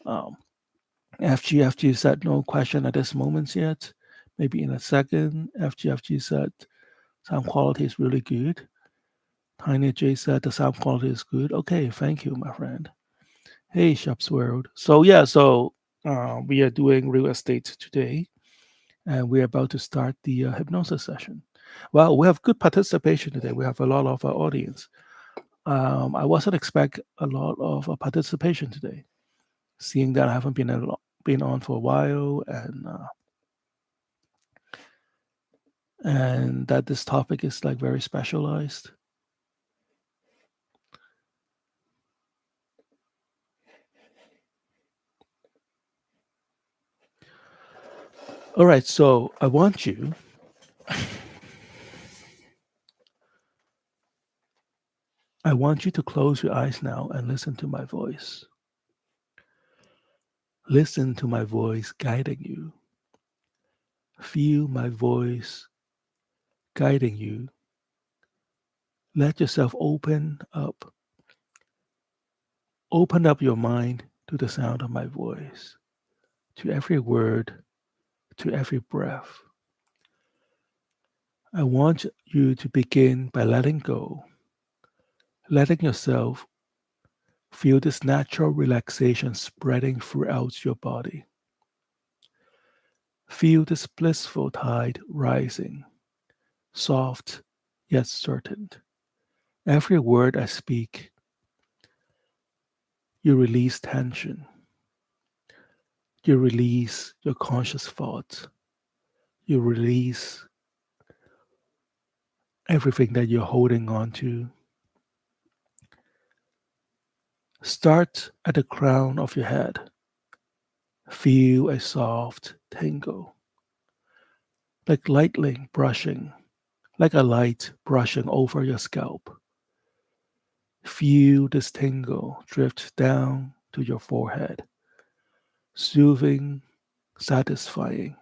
A: Um, FGFG said no question at this moment yet. Maybe in a second. FGFG said sound quality is really good. Tiny J said the sound quality is good. Okay, thank you, my friend. Hey, Shops World. So yeah, we are doing real estate today, and we're about to start the hypnosis session. Well, we have good participation today. We have a lot of audience. I wasn't expect a lot of participation today, seeing that I haven't been on for a while, and that this topic is like very specialized. All right, so I want you to close your eyes now and listen to my voice. Listen to my voice guiding you. Feel my voice guiding you. Let yourself open up. Open up your mind to the sound of my voice, to every word, to every breath. I want you to begin by letting go, letting yourself Feel this natural relaxation spreading throughout your body. Feel this blissful tide rising, soft yet certain. Every word I speak, you release tension. You release your conscious thoughts. You release everything that you're holding on to. Start at the crown of your head. Feel a soft tingle, like lightning brushing, like a light brushing over your scalp. Feel this tingle drift down to your forehead, soothing, satisfying.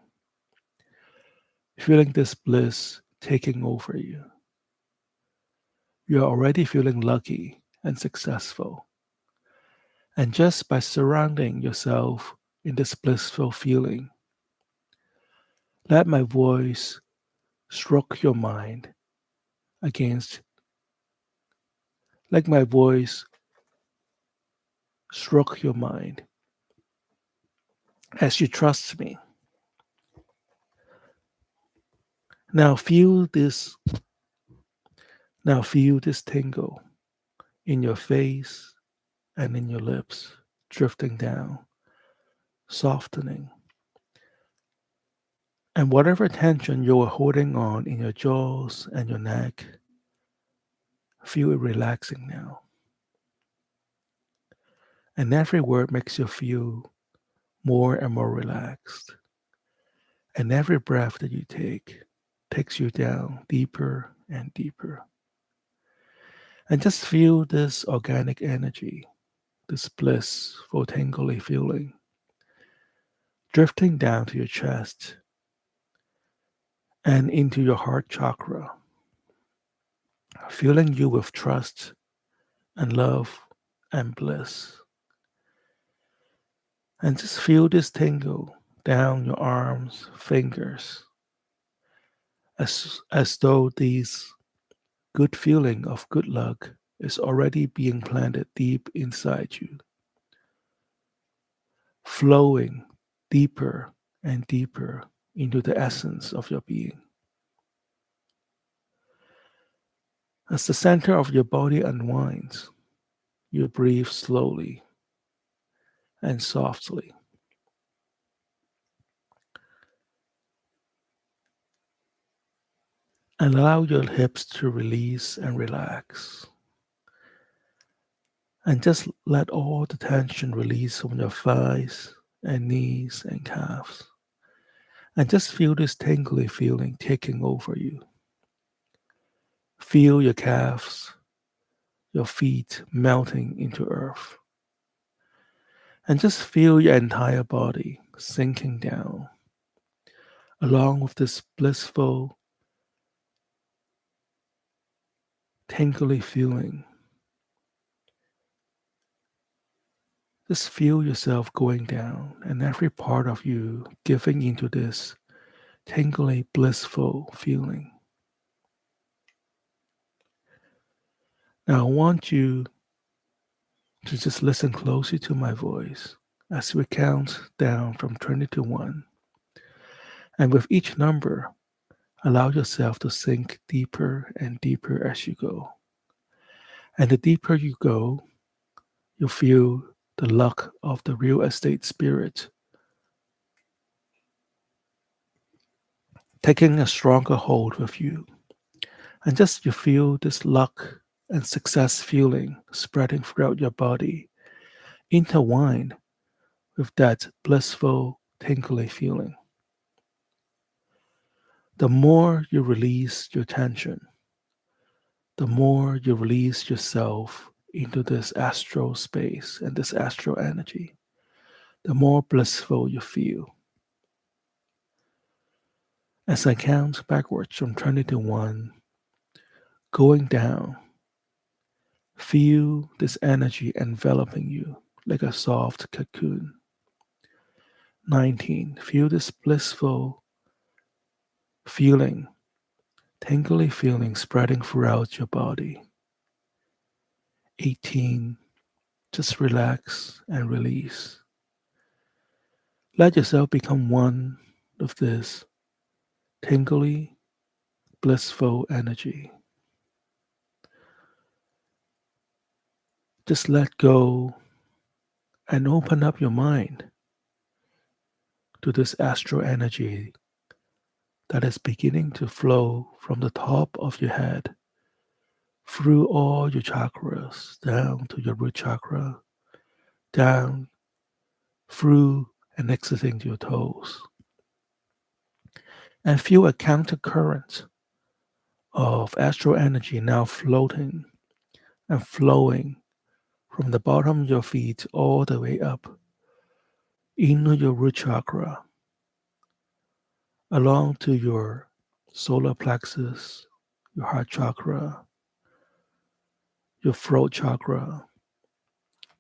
A: Feeling this bliss taking over you. You're already feeling lucky and successful. And just by surrounding yourself in this blissful feeling, let my voice stroke your mind against, like my voice stroke your mind as you trust me. Now feel this, now feel this tingle in your face and in your lips, drifting down, softening. And whatever tension you are holding on in your jaws and your neck, feel it relaxing now. And every word makes you feel more and more relaxed. And every breath that you take takes you down deeper and deeper. And just feel this organic energy, this blissful, tingly feeling drifting down to your chest and into your heart chakra, filling you with trust and love and bliss. And just feel this tingle down your arms, fingers, as though these good feeling of good luck is already being planted deep inside you, flowing deeper and deeper into the essence of your being. As the center of your body unwinds, you breathe slowly and softly, and allow your hips to release and relax. And just let all the tension release from your thighs and knees and calves. And just feel this tingly feeling taking over you. Feel your calves, your feet melting into earth. And just feel your entire body sinking down, along with this blissful, tingly feeling. Just feel yourself going down and every part of you giving into this tingly, blissful feeling. Now, I want you to just listen closely to my voice as we count down from 20 to 1. And with each number, allow yourself to sink deeper and deeper as you go. And the deeper you go, you feel the luck of the real estate spirit taking a stronger hold with you. And just you feel this luck and success feeling spreading throughout your body, intertwined with that blissful, tingly feeling. The more you release your tension, the more you release yourself into this astral space and this astral energy, the more blissful you feel. As I count backwards from 20 to 1, going down, feel this energy enveloping you like a soft cocoon. 19, feel this blissful feeling, tingly feeling spreading throughout your body. 18, Just relax and release. Let yourself become one with this tingly, blissful energy. Just let go and open up your mind to this astral energy that is beginning to flow from the top of your head through all your chakras down to your root chakra, down through and exiting to your toes. And feel a counter current of astral energy now floating and flowing from the bottom of your feet all the way up into your root chakra, along to your solar plexus, your heart chakra, your throat chakra,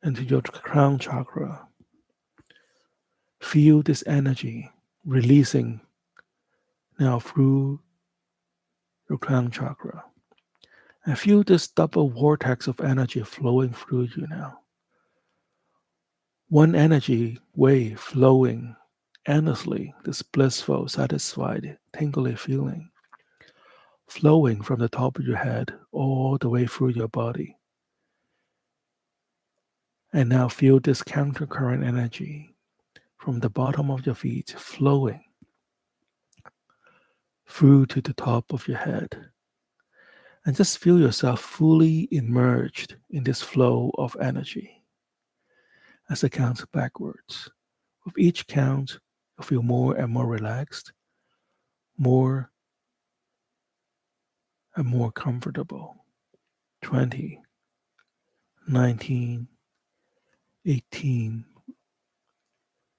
A: and to your crown chakra. Feel this energy releasing now through your crown chakra. And feel this double vortex of energy flowing through you now. One energy wave flowing endlessly, this blissful, satisfied, tingly feeling flowing from the top of your head all the way through your body. And now feel this countercurrent energy from the bottom of your feet flowing through to the top of your head. And just feel yourself fully immersed in this flow of energy as I count backwards. With each count, you feel more and more relaxed, more and more comfortable. 20, 19, 18,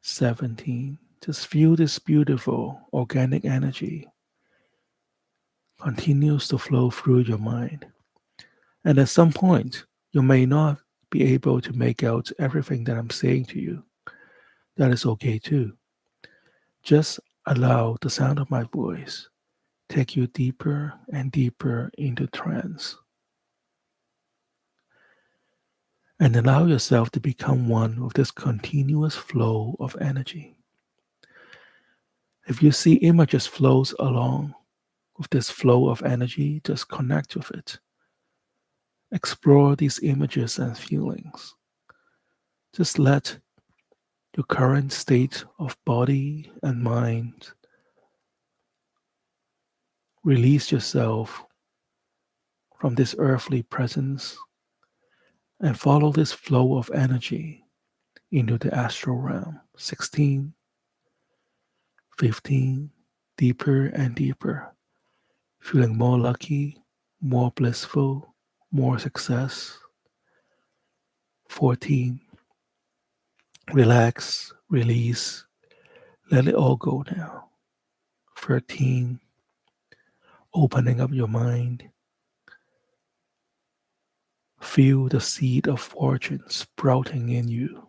A: 17. Just feel this beautiful organic energy continues to flow through your mind. And at some point, you may not be able to make out everything that I'm saying to you. That is okay too. Just allow the sound of my voice take you deeper and deeper into trance. And allow yourself to become one with this continuous flow of energy. If you see images flows along with this flow of energy, just connect with it. Explore these images and feelings. Just let your current state of body and mind release yourself from this earthly presence and follow this flow of energy into the astral realm. 16, 15, deeper and deeper, feeling more lucky, more blissful, more success. 14, relax, release, let it all go now. 13, opening up your mind. Feel the seed of fortune sprouting in you.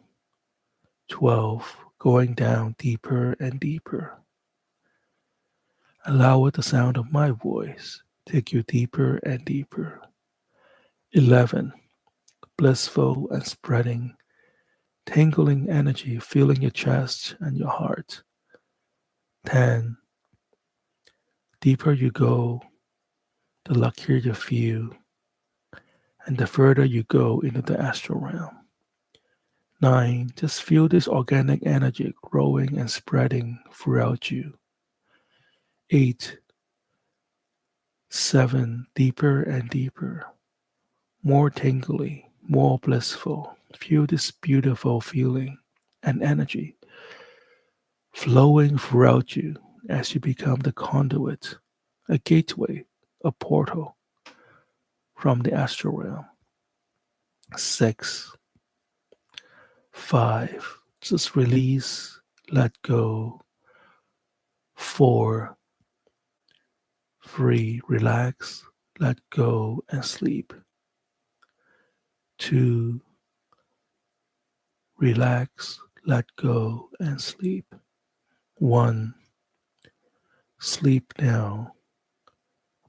A: 12, going down deeper and deeper. Allow the sound of my voice take you deeper and deeper. 11, blissful and spreading, tingling energy filling your chest and your heart. 10, deeper you go, the luckier you feel, and the further you go into the astral realm. 9, just feel this organic energy growing and spreading throughout you. 8, 7, deeper and deeper, more tingly, more blissful. Feel this beautiful feeling and energy flowing throughout you as you become the conduit, a gateway, a portal from the astral realm. 6, 5, just release, let go. 4, 3, relax, let go and sleep. 2, relax, let go and sleep. 1, sleep now,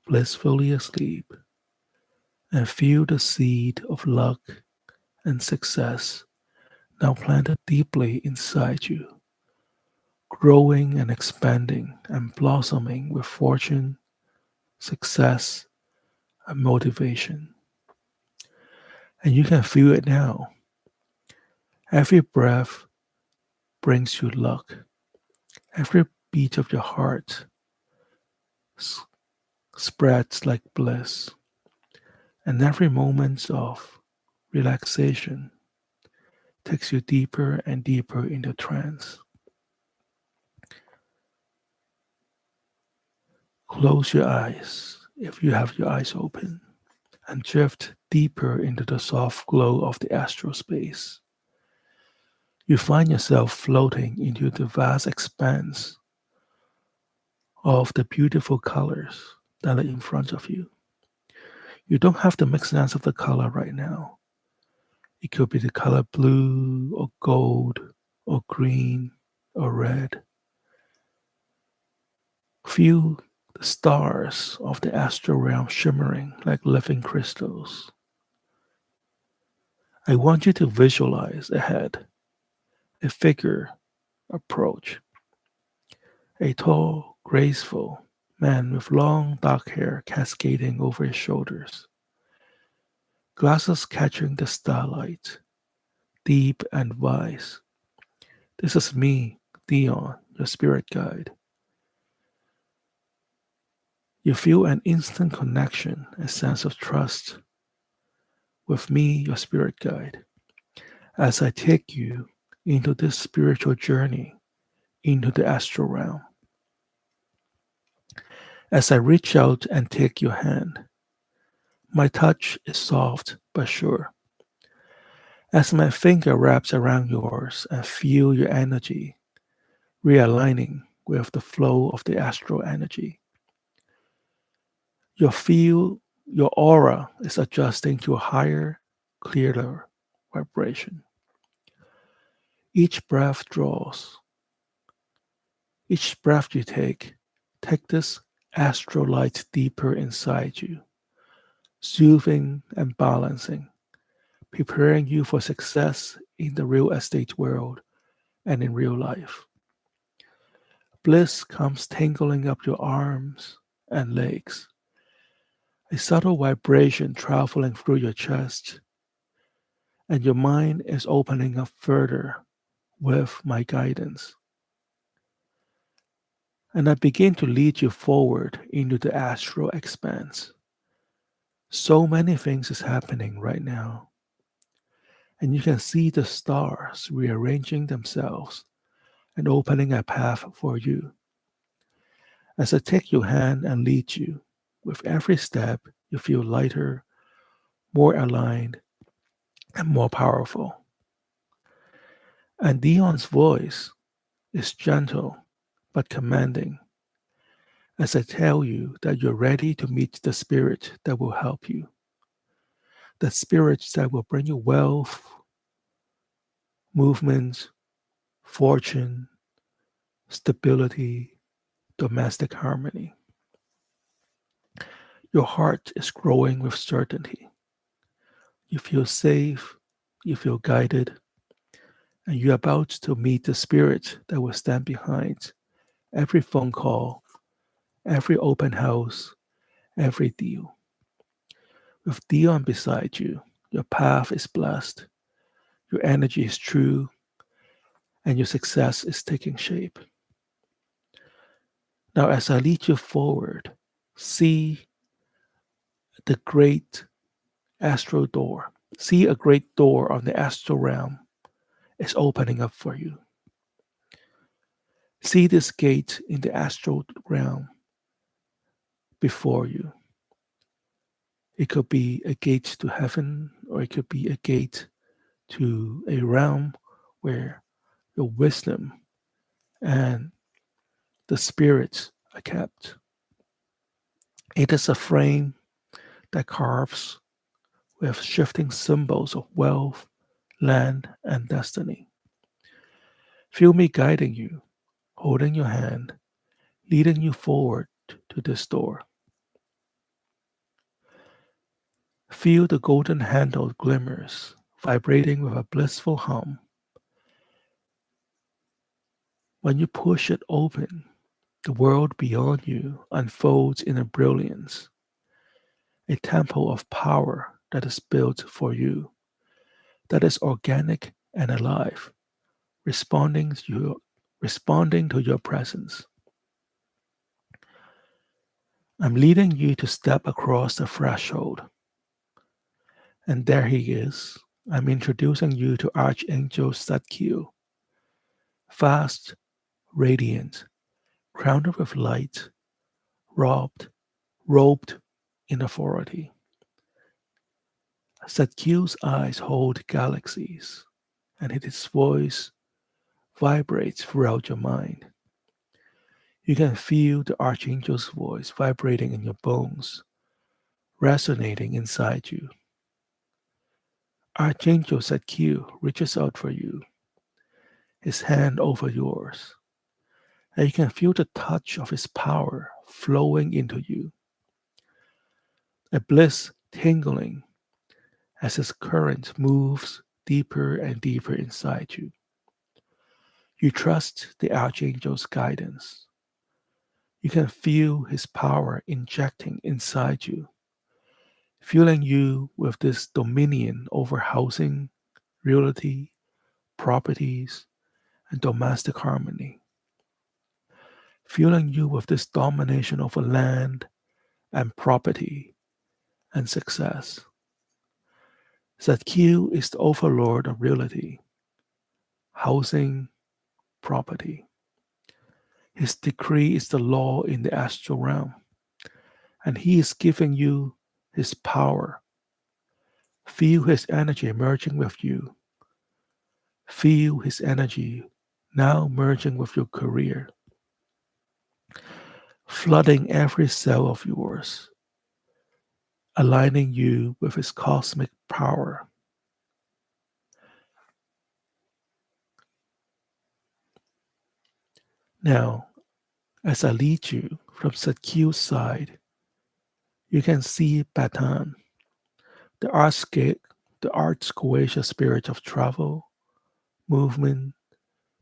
A: blissfully asleep, and feel the seed of luck and success now planted deeply inside you, growing and expanding and blossoming with fortune, success, and motivation. And you can feel it now. Every breath brings you luck. Every beat of your heart s- spreads like bliss. And every moment of relaxation takes you deeper and deeper into trance. Close your eyes if you have your eyes open and drift deeper into the soft glow of the astral space. You find yourself floating into the vast expanse of the beautiful colors that are in front of you. You don't have to make sense of the color right now. It could be the color blue or gold or green or red. Feel the stars of the astral realm shimmering like living crystals. I want you to visualize ahead a figure approach, a tall, graceful man with long dark hair cascading over his shoulders, glasses catching the starlight, deep and wise. This is me, Dion, your spirit guide. You feel an instant connection, a sense of trust with me, your spirit guide, as I take you into this spiritual journey into the astral realm. As I reach out and take your hand, my touch is soft but sure. As my finger wraps around yours and feel your energy realigning with the flow of the astral energy, your aura is adjusting to a higher, clearer vibration. Each breath draws, each breath you take this astral light deeper inside you, soothing and balancing, preparing you for success in the real estate world and in real life. Bliss comes tingling up your arms and legs, a subtle vibration traveling through your chest, and your mind is opening up further with my guidance. And I begin to lead you forward into the astral expanse. So many things is happening right now, and you can see the stars rearranging themselves and opening a path for you. As I take your hand and lead you, with every step you feel lighter, more aligned, and more powerful. And Dion's voice is gentle but commanding as I tell you that you're ready to meet the spirit that will help you, the spirit that will bring you wealth, movement, fortune, stability, domestic harmony. Your heart is growing with certainty. You feel safe, you feel guided, and you're about to meet the spirit that will stand behind every phone call, every open house, every deal. With Dion beside you, your path is blessed, your energy is true, and your success is taking shape. Now, as I lead you forward, see the great astral door. See a great door on the astral realm is opening up for you. See this gate in the astral realm before you. It could be a gate to heaven, or it could be a gate to a realm where your wisdom and the spirits are kept. It is a frame that carves with shifting symbols of wealth, land, and destiny. Feel me guiding you, holding your hand, leading you forward to this door. Feel the golden handle glimmers vibrating with a blissful hum. When you push it open, the world beyond you unfolds in a brilliance, a temple of power that is built for you, that is organic and alive, responding to your presence. I'm leading you to step across the threshold, and there he is. I'm introducing you to Archangel Zadkiel, vast, radiant, crowned with light, robed, robed in authority. Zadkiel's eyes hold galaxies, and his voice vibrates throughout your mind. You can feel the Archangel's voice vibrating in your bones, resonating inside you. Archangel Zadkiel reaches out for you, his hand over yours, and you can feel the touch of his power flowing into you, a bliss tingling as his current moves deeper and deeper inside you. You trust the Archangel's guidance. You can feel his power injecting inside you, filling you with this dominion over housing, realty, properties, and domestic harmony, filling you with this domination over land and property and success. Zadkiel is the overlord of realty, housing, property. His decree is the law in the astral realm, and he is giving you his power. Feel his energy merging with you. Feel his energy now merging with your career, flooding every cell of yours, aligning you with his cosmic power. Now, as I lead you from Zadkiel's side, you can see Bathin, the artscape, the art's courageous spirit of travel, movement,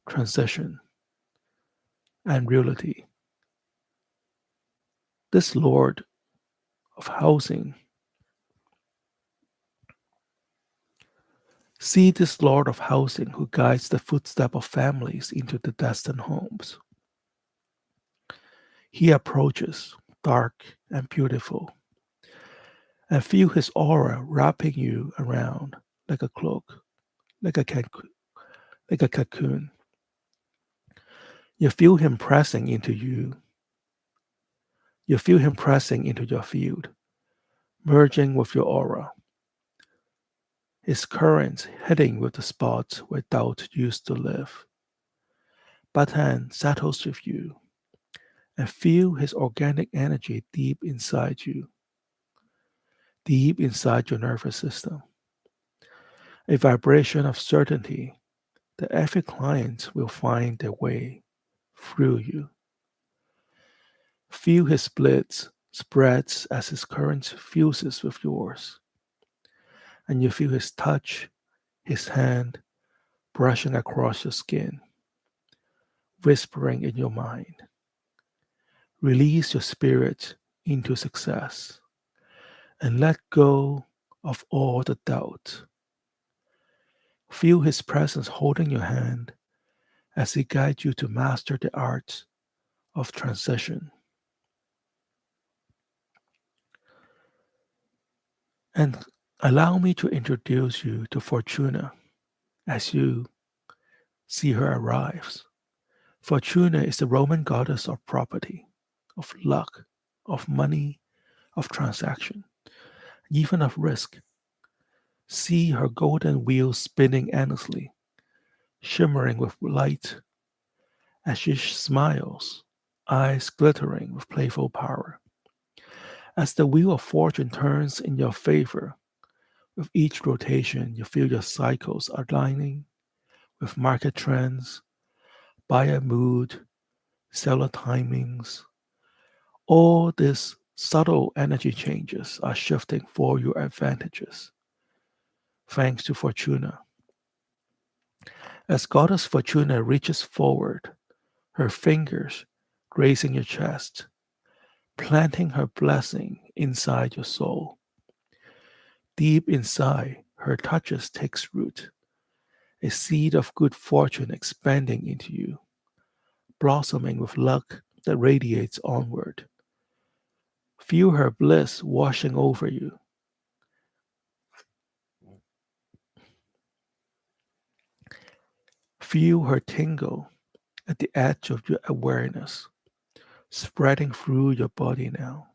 A: transition, and reality. This Lord of housing, see this Lord of housing who guides the footstep of families into the destined homes. He approaches, dark and beautiful, and feel his aura wrapping you around like a cloak, like a, like a cocoon. You feel him pressing into you. You feel him pressing into your field, merging with your aura. His currents hitting with the spots where doubt used to live. Bathin settles with you, and feel his organic energy deep inside your nervous system. A vibration of certainty that every client will find their way through you. Feel his splits spreads as his current fuses with yours, and you feel his touch, his hand brushing across your skin, whispering in your mind. Release your spirit into success and let go of all the doubt. Feel his presence holding your hand as he guides you to master the art of transition. And allow me to introduce you to Fortuna as you see her arrives. Fortuna is the Roman goddess of property, of luck, of money, of transaction, even of risk. See her golden wheels spinning endlessly, shimmering with light as she smiles, eyes glittering with playful power. As the wheel of fortune turns in your favor, with each rotation, you feel your cycles aligning with market trends, buyer mood, seller timings. All these subtle energy changes are shifting for your advantages. thanks to Fortuna. As Goddess Fortuna reaches forward, her fingers grazing your chest, planting her blessing inside your soul. Deep inside, her touches takes root, a seed of good fortune expanding into you, blossoming with luck that radiates onward. Feel her bliss washing over you. Feel her tingle at the edge of your awareness, spreading through your body now,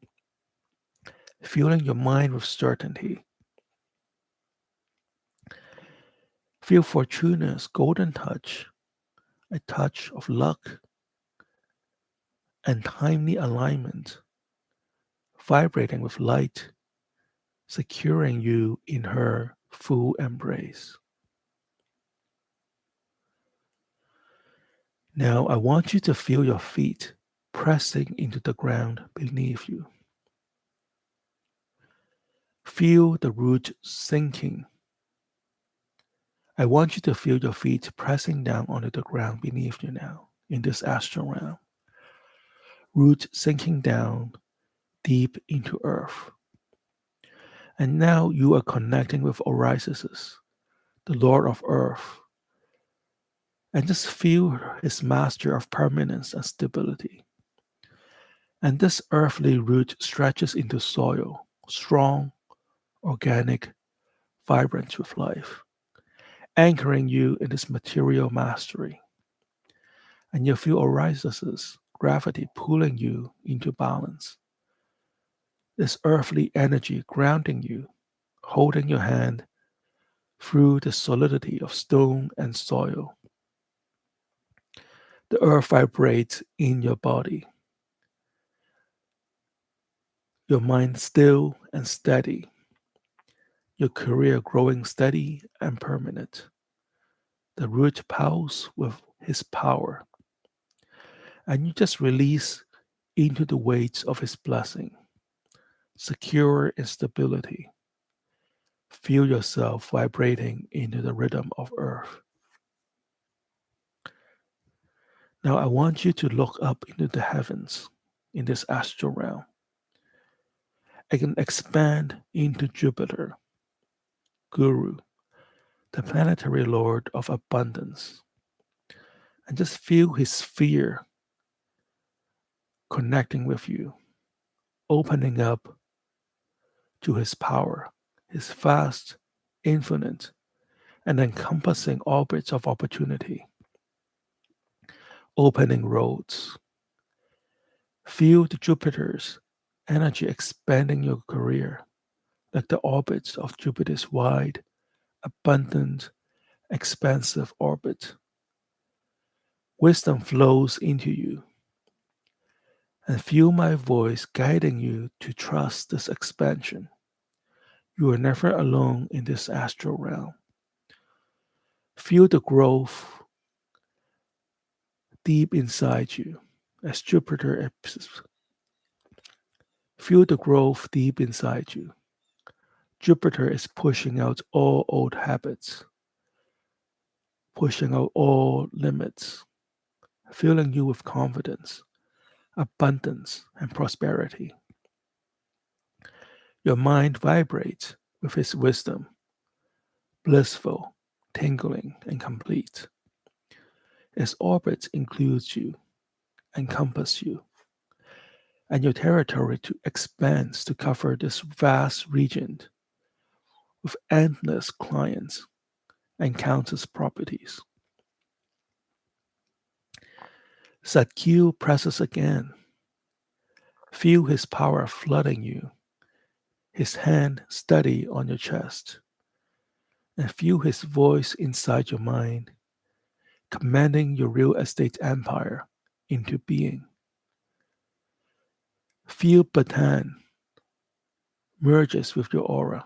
A: filling your mind with certainty. Feel Fortuna's golden touch, a touch of luck and timely alignment, vibrating with light, securing you in her full embrace. Now I want you to feel your feet pressing into the ground beneath you. Feel the root sinking. I want you to feel your feet pressing down onto the ground beneath you now in this astral realm. Root sinking down deep into earth. And now you are connecting with Orisis, the Lord of Earth, and just feel his master of permanence and stability. And this earthly root stretches into soil, strong, organic, vibrant with life, anchoring you in this material mastery. And you feel Orisis' gravity pulling you into balance. This earthly energy grounding you, holding your hand through the solidity of stone and soil. The earth vibrates in your body, your mind still and steady, your career growing steady and permanent. The root pulses with his power, and you just release into the weights of his blessing, secure in stability. Feel yourself vibrating into the rhythm of earth. Now I want you to look up into the heavens in this astral realm. I can expand into Jupiter, Guru, the planetary lord of abundance, and just feel his sphere connecting with you, opening up to his power, his vast, infinite, and encompassing orbits of opportunity, opening roads. Feel the Jupiter's energy expanding your career like the orbits of Jupiter's wide, abundant, expansive orbit. Wisdom flows into you, and feel my voice guiding you to trust this expansion. You are never alone in this astral realm. Feel the growth deep inside you as feel the growth deep inside you. Jupiter is pushing out all old habits, pushing out all limits, filling you with confidence, abundance, and prosperity. Your mind vibrates with his wisdom, blissful, tingling, and complete. His orbit includes you, encompass you, and your territory to expands to cover this vast region with endless clients and countless properties. Zadkiel presses again. Feel his power flooding you, his hand steady on your chest, and feel his voice inside your mind, commanding your real estate empire into being. Feel Bathin merges with your aura,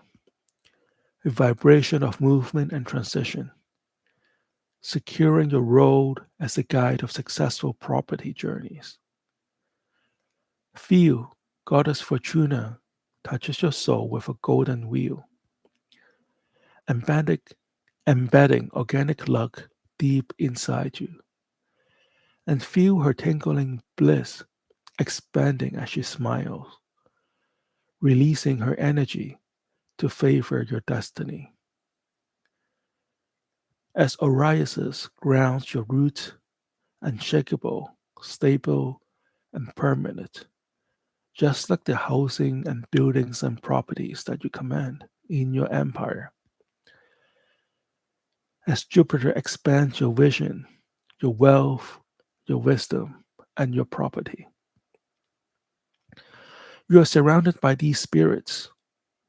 A: a vibration of movement and transition, securing your road as a guide of successful property journeys. Feel Goddess Fortuna touches your soul with a golden wheel, embedding, embedding organic luck deep inside you, and feel her tingling bliss expanding as she smiles, releasing her energy to favor your destiny. As Oriasis grounds your roots unshakable, stable, and permanent, just like the housing and buildings and properties that you command in your empire. As Jupiter expands your vision, your wealth, your wisdom, and your property, you are surrounded by these spirits,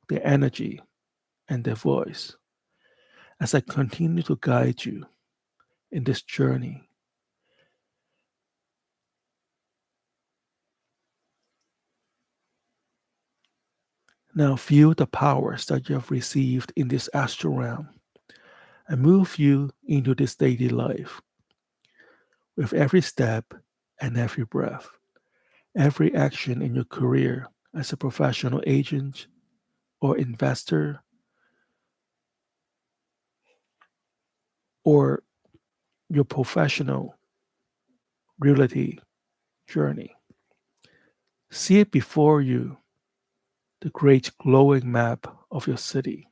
A: their energy, and their voice as I continue to guide you in this journey. Now feel the powers that you have received in this astral realm and move you into this daily life with every step and every breath, every action in your career as a professional agent or investor or your professional realty journey. See it before you, the great glowing map of your city,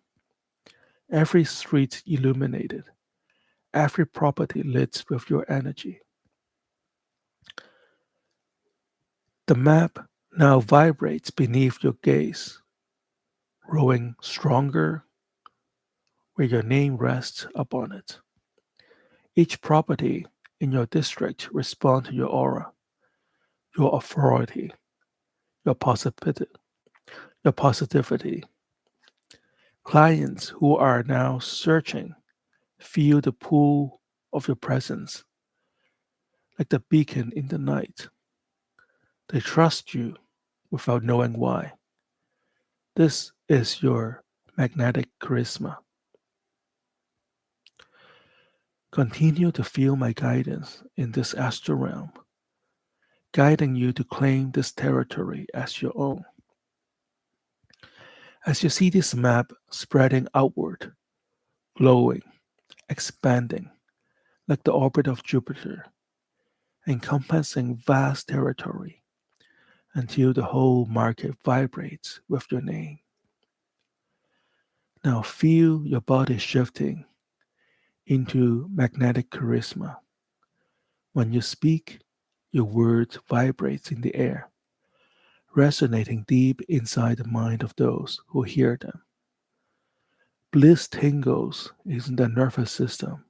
A: every street illuminated, every property lit with your energy. The map now vibrates beneath your gaze, growing stronger where your name rests upon it. Each property in your district responds to your aura, your authority, your positivity, your positivity. Clients who are now searching feel the pull of your presence like the beacon in the night. They trust you without knowing why. This is your magnetic charisma. Continue to feel my guidance in this astral realm, guiding you to claim this territory as your own. As you see this map spreading outward, glowing, expanding like the orbit of Jupiter, encompassing vast territory until the whole market vibrates with your name. Now feel your body shifting into magnetic charisma. When you speak, your words vibrate in the air, resonating deep inside the mind of those who hear them. Bliss tingles in the nervous system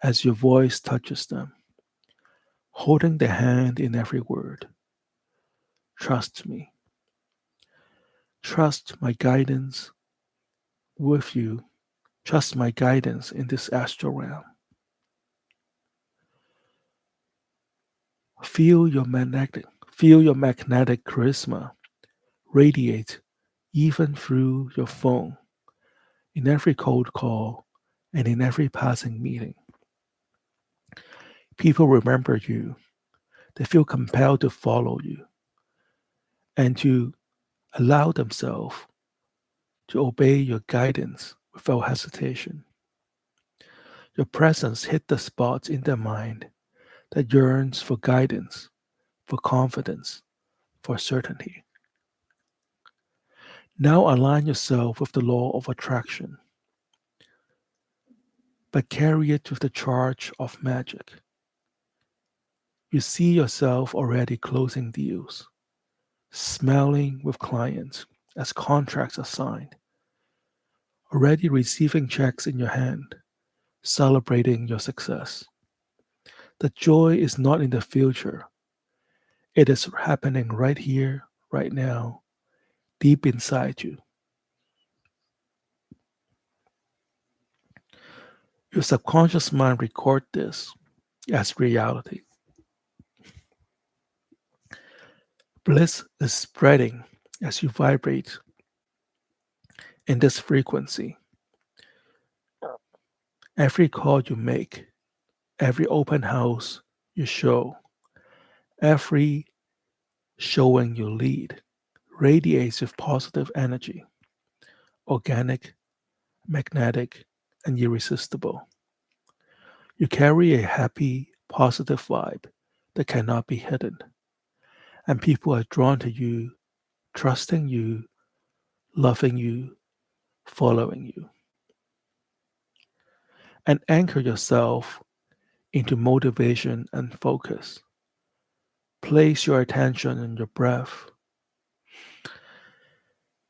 A: as your voice touches them, holding the hand in every word. Trust me. Trust my guidance with you. Trust my guidance in this astral realm. Feel your magnetic charisma radiate even through your phone, in every cold call, and in every passing meeting. People remember you. They feel compelled to follow you and to allow themselves to obey your guidance without hesitation. Your presence hit the spots in their mind that yearns for guidance, for confidence, for certainty. Now align yourself with the law of attraction, but carry it with the charge of magic. You see yourself already closing deals, smiling with clients as contracts are signed, already receiving checks in your hand, celebrating your success. The joy is not in the future, it is happening right here, right now, deep inside you. Your subconscious mind records this as reality. Bliss is spreading as you vibrate in this frequency. Every call you make, every open house you show, every showing you lead radiates with positive energy, organic magnetic, and irresistible. You carry a happy, positive vibe that cannot be hidden, and people are drawn to you, trusting you, loving you, following you. And anchor yourself into motivation and focus. Place your attention on your breath.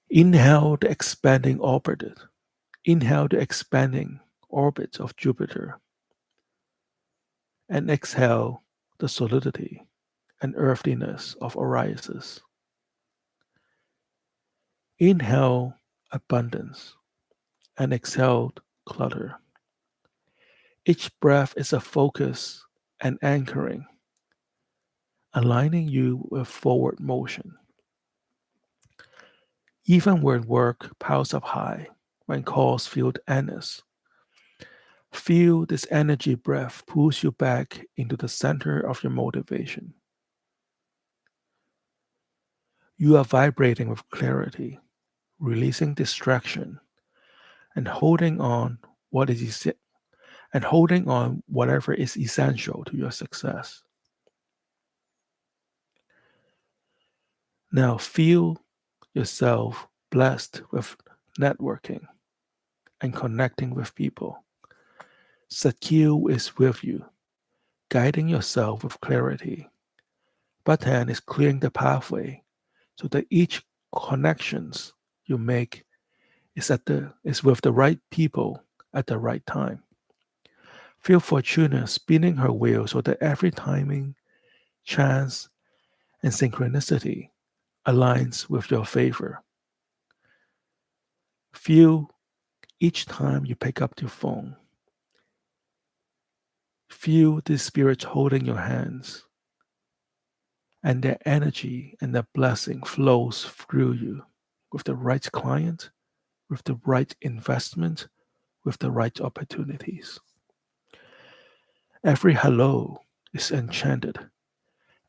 A: Inhale the expanding orbit. Inhale the expanding orbit of Jupiter, and exhale the solidity and earthiness of Orion. Inhale abundance and exhale clutter. Each breath is a focus and anchoring, aligning you with forward motion. Even when work piles up high, when calls feel endless, feel this energy breath pulls you back into the center of your motivation. You are vibrating with clarity, releasing distraction, and what is esse- holding on whatever is essential to your success. Now feel yourself blessed with networking and connecting with people. Zadkiel is with you, guiding yourself with clarity. Bathin is clearing the pathway so that each connections you make is with the right people at the right time. Feel Fortuna spinning her wheel so that every timing, chance, and synchronicity aligns with your favor. Feel each time you pick up your phone. Feel the spirits holding your hands, and their energy and their blessing flows through you with the right client, with the right investment, with the right opportunities. Every hello is enchanted.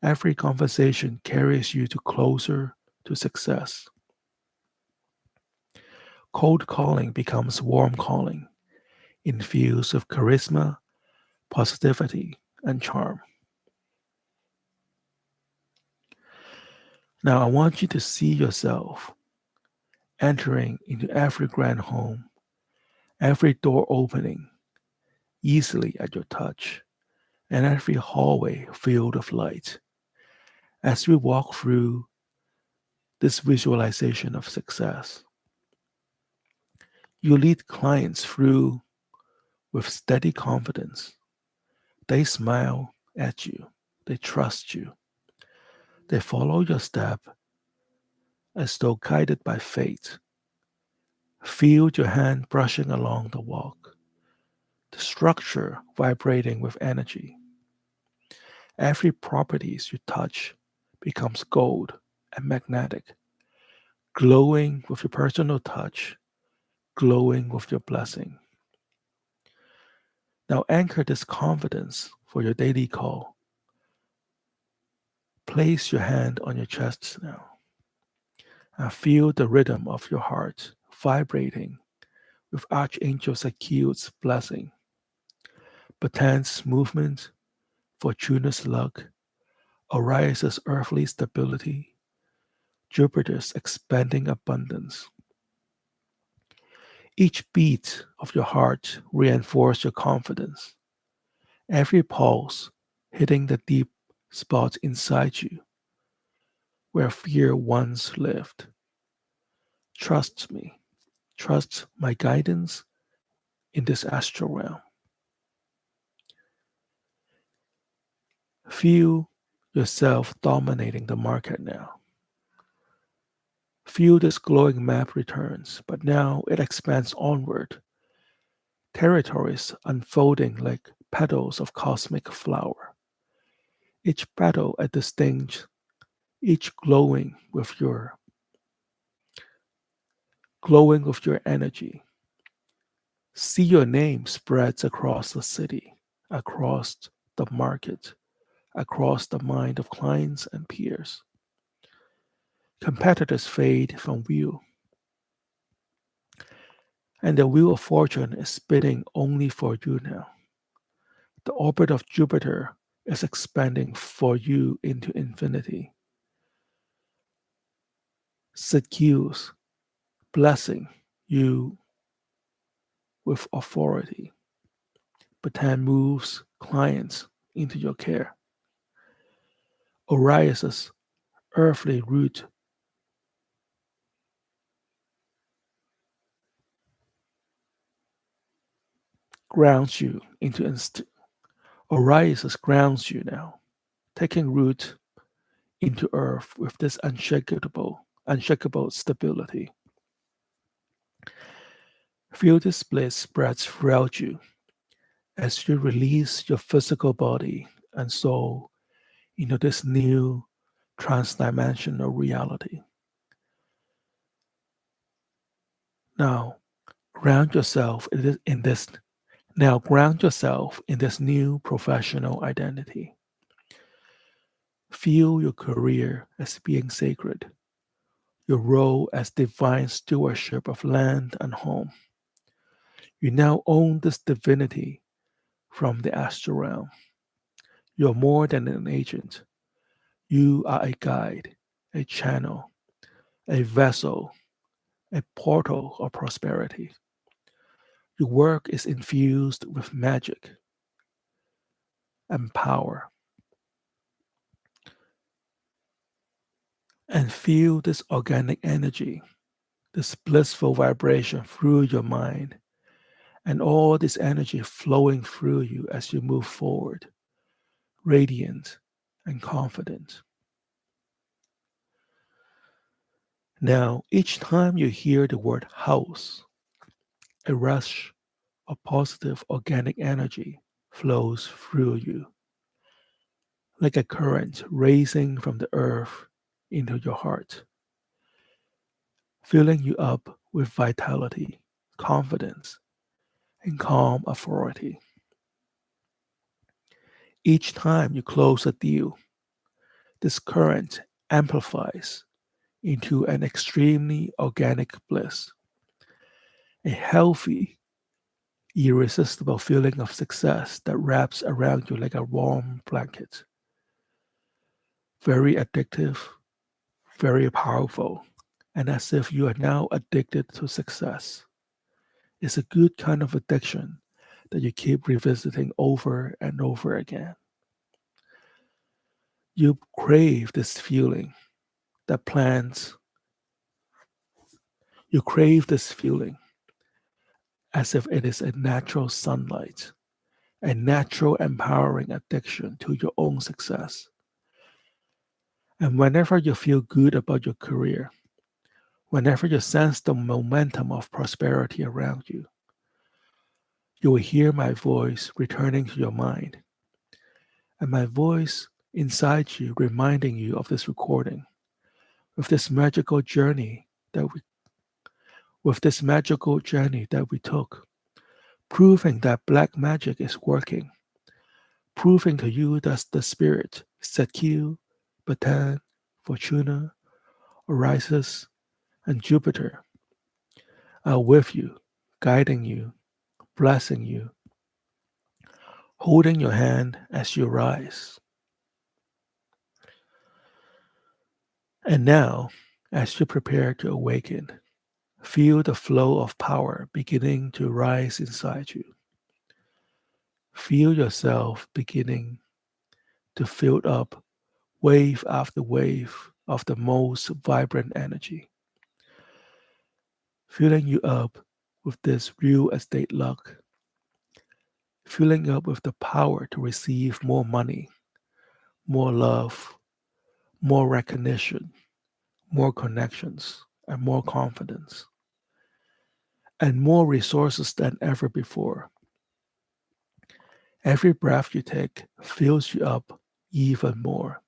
A: Every conversation carries you to closer to success. Cold calling becomes warm calling, infused with charisma, positivity, and charm. Now, I want you to see yourself entering into every grand home, every door opening easily at your touch, and every hallway filled with light. As we walk through this visualization of success, you lead clients through with steady confidence. They smile at you, they trust you, they follow your step as though guided by fate. Feel your hand brushing along the walk, the structure vibrating with energy. Every properties you touch becomes gold and magnetic, glowing with your personal touch, glowing with your blessing. Now anchor this confidence for your daily call. Place your hand on your chest now and feel the rhythm of your heart vibrating with Archangel Zadkiel's blessing, Bathan's movement, Fortuna's luck, Orion's earthly stability, Jupiter's expanding abundance. Each beat of your heart reinforces your confidence. Every pulse hitting the deep spots inside you where fear once lived. Trust me. Trust my guidance in this astral realm. Feel yourself dominating the market now. Feel this glowing map returns, but now it expands onward, territories unfolding like petals of cosmic flower. Each petal a distinct, each glowing with your energy. See your name spreads across the city, across the market, across the mind of clients and peers. Competitors fade from view, And the wheel of fortune is spinning only for you now. The orbit of Jupiter is expanding for you into infinity. Sigils blessing you with authority. Bathin moves clients into your care. Orius's earthly root grounds you into Orius grounds you now, taking root into earth with this unshakable stability. Feel this bliss spreads throughout you as you release your physical body and soul into this new transdimensional reality. Now, ground yourself in this now ground yourself in this new professional identity. Feel your career as being sacred, your role as divine stewardship of land and home. You now own this divinity from the astral realm. You're more than an agent. You are a guide, a channel, a vessel, a portal of prosperity. Your work is infused with magic and power. And feel this organic energy, this blissful vibration through your mind, and all this energy flowing through you as you move forward, radiant and confident. Now, each time you hear the word house, a rush of positive organic energy flows through you, like a current racing from the earth into your heart, filling you up with vitality, confidence, and calm authority. Each time you close a deal, this current amplifies into an extremely organic bliss, a healthy, irresistible feeling of success that wraps around you like a warm blanket. Very addictive, very powerful, and as if you are now addicted to success. It's a good kind of addiction that you keep revisiting over and over again. You crave this feeling that plants, you crave this feeling as if it is a natural sunlight, a natural empowering addiction to your own success. And whenever you feel good about your career, whenever you sense the momentum of prosperity around you, you will hear my voice returning to your mind, and my voice inside you reminding you of this recording, of this magical journey that we with this magical journey that we took, proving that black magic is working, proving to you that the spirit, Zadkiel, Bathin, Fortuna, Orisis, and Jupiter are with you, guiding you, blessing you, holding your hand as you rise. And now, as you prepare to awaken, feel the flow of power beginning to rise inside you. Feel yourself beginning to fill up wave after wave of the most vibrant energy, filling you up with this real estate luck, filling up with the power to receive more money, more love, more recognition, more connections, and more confidence, and more resources than ever before. Every breath you take fills you up even more.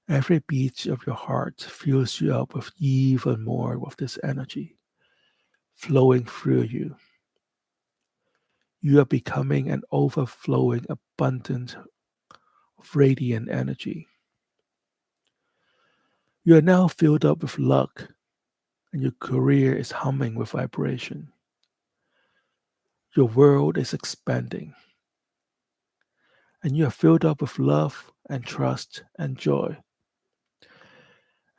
A: Every beat of your heart fills you up with even more of this energy flowing through you. You are becoming an overflowing abundance of radiant energy. You are now filled up with luck, and your career is humming with vibration. Your world is expanding, and you are filled up with love and trust and joy,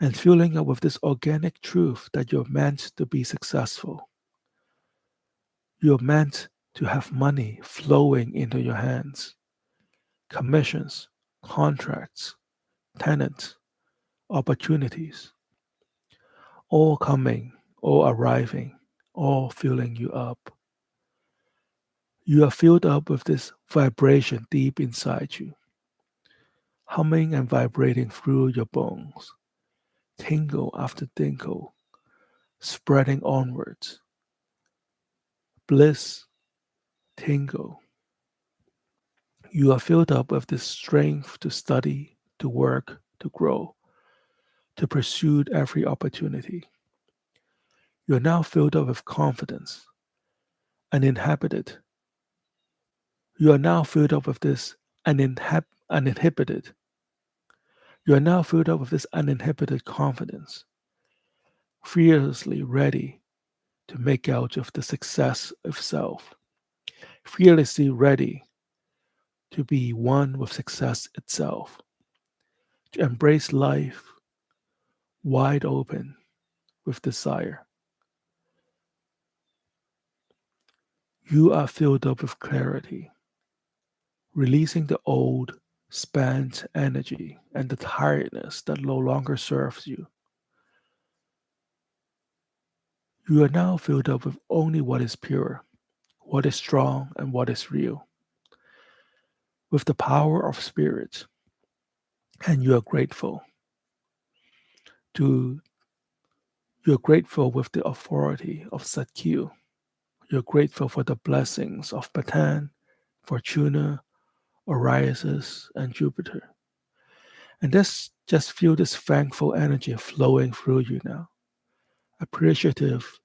A: and filling up with this organic truth that you're meant to be successful. You're meant to have money flowing into your hands, commissions, contracts, tenants, opportunities, all coming, all arriving, all filling you up. You are filled up with this vibration deep inside you, humming and vibrating through your bones, tingle after tingle, spreading onwards. Bliss, tingle. You are filled up with this strength to study, to work, to grow, to pursue every opportunity. You are now filled up with confidence, uninhibited. You are now filled up with this uninhibited. You are now filled up with this uninhibited confidence, fearlessly ready to make out of the success of self, fearlessly ready to be one with success itself, to embrace life wide open with desire. You are filled up with clarity, releasing the old, spent energy and the tiredness that no longer serves you. You are now filled up with only what is pure, what is strong, and what is real, with the power of spirit, and you are grateful to you're grateful with the authority of Zadkiel. You're grateful for the blessings of Bathin, Fortuna, Oriasis, and Jupiter. And just feel this thankful energy flowing through you now. Appreciative,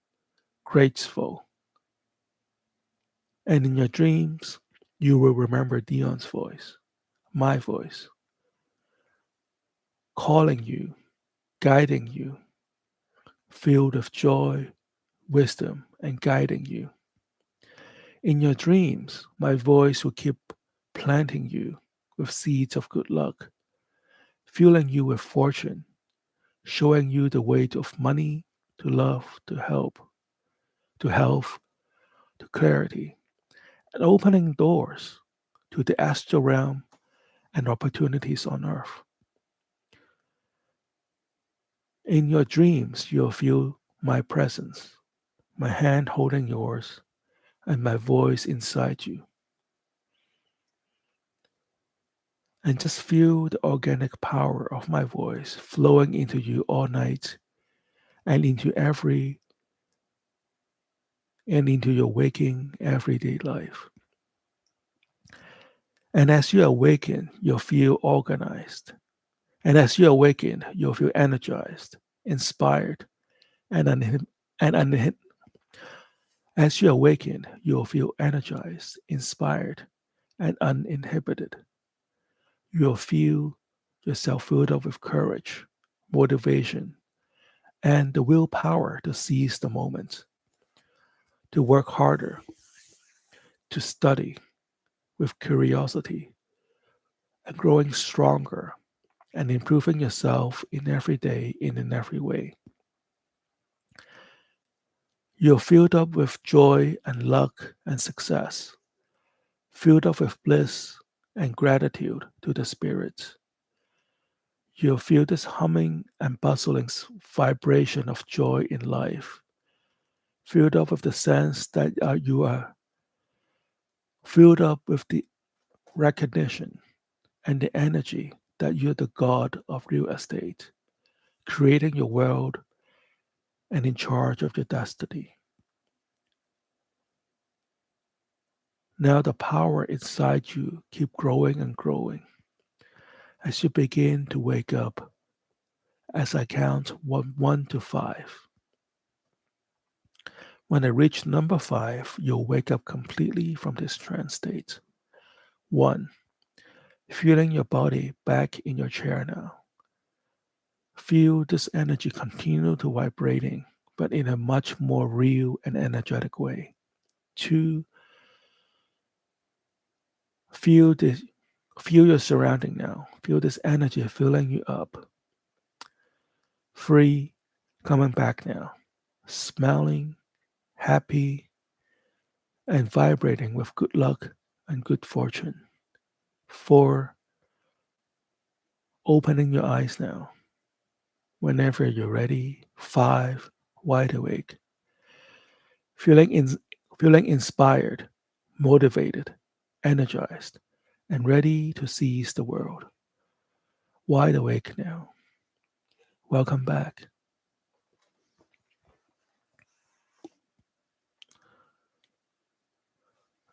A: grateful. And in your dreams, you will remember Dion's voice, my voice, calling you, guiding you, filled with joy, wisdom, and guiding you. In your dreams, my voice will keep planting you with seeds of good luck, filling you with fortune, showing you the way of money, to love, to help, to health, to clarity, and opening doors to the astral realm and opportunities on earth. In your dreams, you'll feel my presence, my hand holding yours, and my voice inside you. And just feel the organic power of my voice flowing into you all night and into your waking everyday life. And as you awaken, you'll feel organized. And as you awaken, you'll feel energized, inspired, and and uninhib- as you awaken, you'll feel energized, inspired, and uninhibited. You'll feel yourself filled up with courage, motivation, and the willpower to seize the moment, to work harder, to study with curiosity, and growing stronger and improving yourself in every day in every way. You're filled up with joy and luck and success, filled up with bliss and gratitude to the spirit. You'll feel this humming and bustling vibration of joy in life, filled up with the sense that you are filled up with the recognition and the energy that you're the god of real estate, creating your world and in charge of your destiny. Now the power inside you keep growing and growing as you begin to wake up as I count one to five. When I reach number five, you'll wake up completely from this trance state. One, feeling your body back in your chair now. Feel this energy continue to vibrating, but in a much more real and energetic way. Two, Feel this, feel your surrounding now. Feel this energy filling you up. Free, coming back now. Smiling, happy, and vibrating with good luck and good fortune. 4, opening your eyes now. Whenever you're ready. 5, wide awake. Feeling, feeling inspired, motivated, energized, and ready to seize the world. Wide awake now. Welcome back.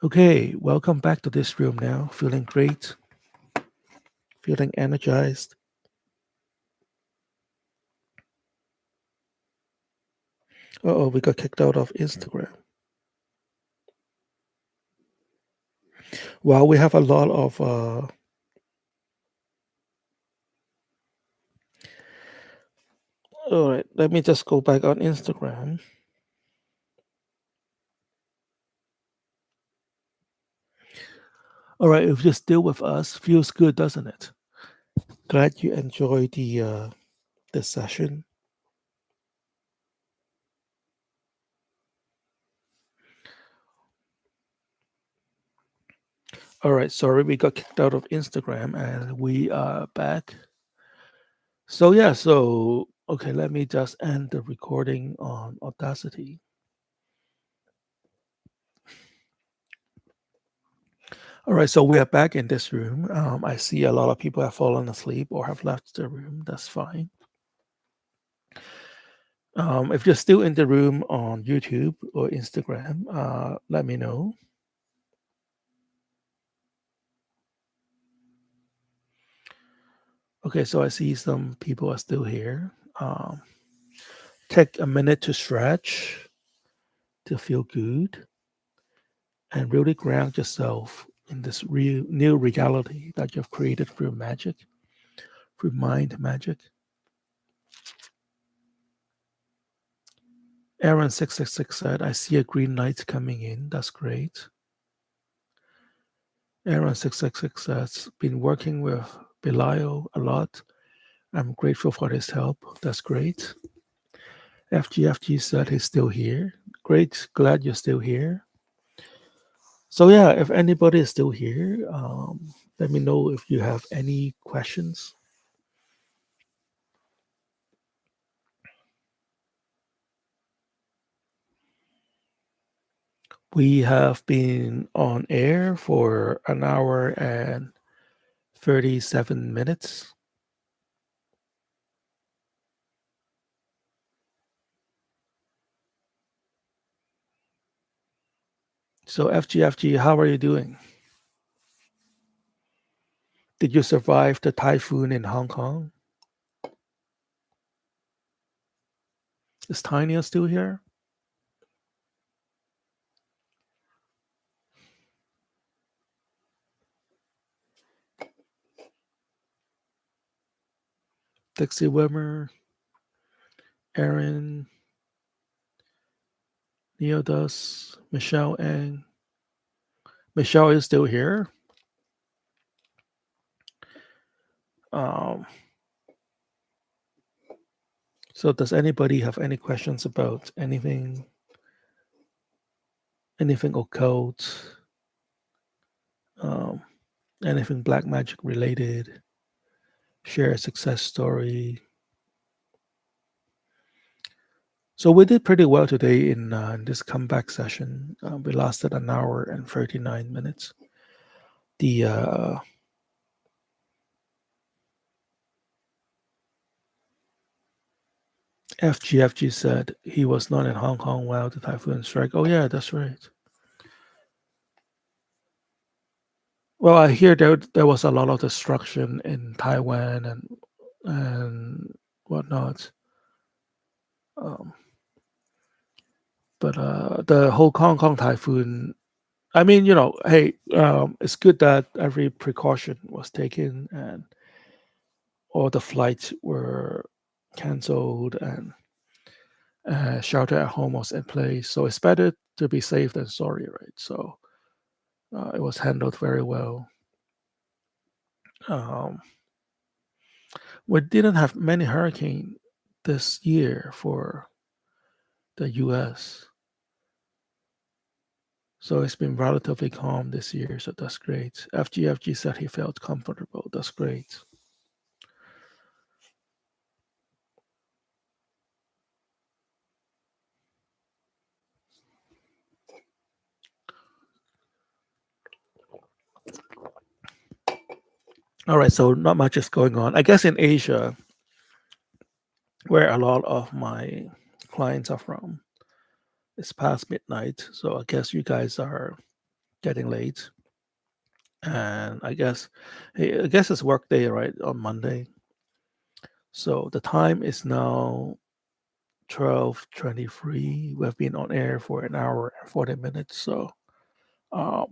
A: Okay, welcome back to this room now. Feeling great, feeling energized. Oh, we got kicked out of Instagram. Well, we have a lot of. All right, let me just go back on Instagram. All right, if you're still with us, feels good, doesn't it? Glad you enjoyed the session. All right, sorry, we got kicked out of Instagram and we are back. So, yeah, so, okay, let me just end the recording on Audacity. All right, so we are back in this room. I see a lot of people have fallen asleep or have left the room. That's fine. If you're still in the room on YouTube or Instagram, let me know. Okay, so I see some people are still here. Take a minute to stretch, to feel good, and really ground yourself in this real new reality that you've created through magic, through mind magic. Aaron666 said, I see a green light coming in. That's great. Aaron666 says, been working with Belial a lot. I'm grateful for his help. That's great. FGFG said he's still here. Great. Glad you're still here. So, yeah, if anybody is still here, let me know if you have any questions. We have been on air for an hour and 37 minutes. So, FGFG, how are you doing? Did you survive the typhoon in Hong Kong? Is Tanya still here? Dixie Wimmer, Aaron, Neodas, Michelle Ang. Michelle is still here. Um, so does anybody have any questions about anything occult, um, anything black magic related, share a success story? So we did pretty well today in this comeback session. We lasted an hour and 39 minutes. The FGFG said he was not in Hong Kong while the typhoon struck. Oh yeah, that's right. Well, I hear there was a lot of destruction in Taiwan and whatnot. Um, but the whole Hong Kong typhoon. I mean, hey, it's good that every precaution was taken and all the flights were canceled and shelter at home was in place. So it's better to be safe than sorry, right? So It was handled very well. Um, we didn't have many hurricanes this year for the U.S., so it's been relatively calm this year. So that's great. FGFG said he felt comfortable. That's great. All right, so not much is going on. I guess in Asia, where a lot of my clients are from, it's past midnight. So I guess you guys are getting late. And I guess it's work day, right, on Monday. So the time is now 12:23. We've been on air for an hour and 40 minutes. So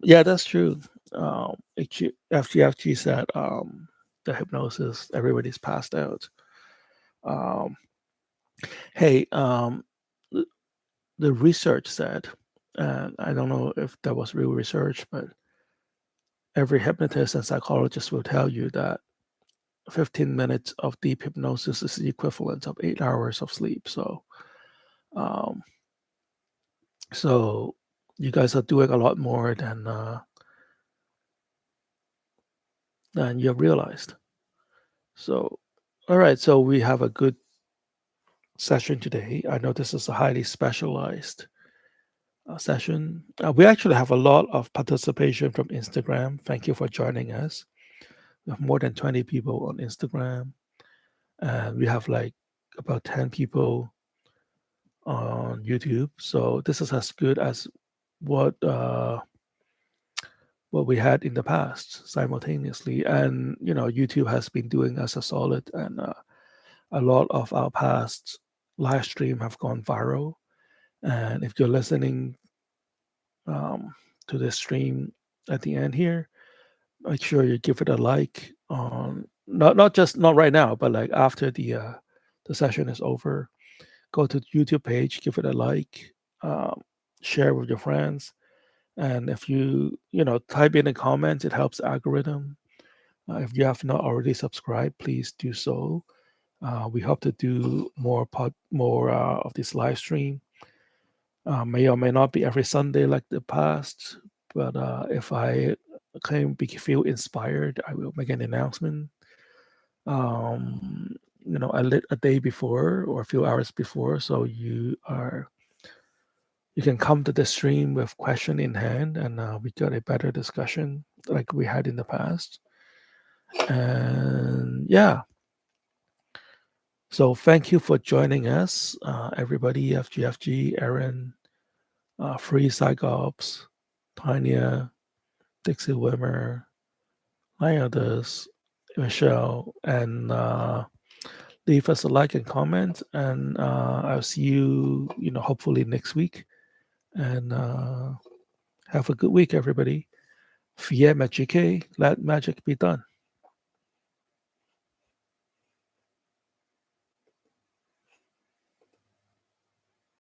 A: yeah, that's true. FGFG said the hypnosis, everybody's passed out. Um, hey, the, the research said, and I don't know if that was real research, but every hypnotist and psychologist will tell you that 15 minutes of deep hypnosis is the equivalent of 8 hours of sleep. Um, so you guys are doing a lot more than you have realized. So, all right. So we have a good session today. I know this is a highly specialized session. We actually have a lot of participation from Instagram. Thank you for joining us. We have more than 20 people on Instagram, and we have like about 10 people on YouTube. So this is as good as what uh, what we had in the past simultaneously. And YouTube has been doing us a solid, and a lot of our past live stream have gone viral. And if you're listening to this stream at the end here, make sure you give it a like on not right now, but like after the session is over. Go to the YouTube page, give it a like, um, share with your friends, and if you type in a comment, it helps the algorithm. If you have not already subscribed, please do so. We hope to do more of this live stream. May or may not be every Sunday like the past, but if I feel inspired, I will make an announcement. A day before or a few hours before, so you can come to the stream with question in hand, and we got a better discussion like we had in the past. And yeah, so thank you for joining us, everybody. FGFG, Aaron, Free Psychops, Tanya, Dixie Wimmer, Leonidas, Michelle, and leave us a like and comment. And I'll see you, hopefully next week. And have a good week, everybody. Fiat Magick, let magic be done.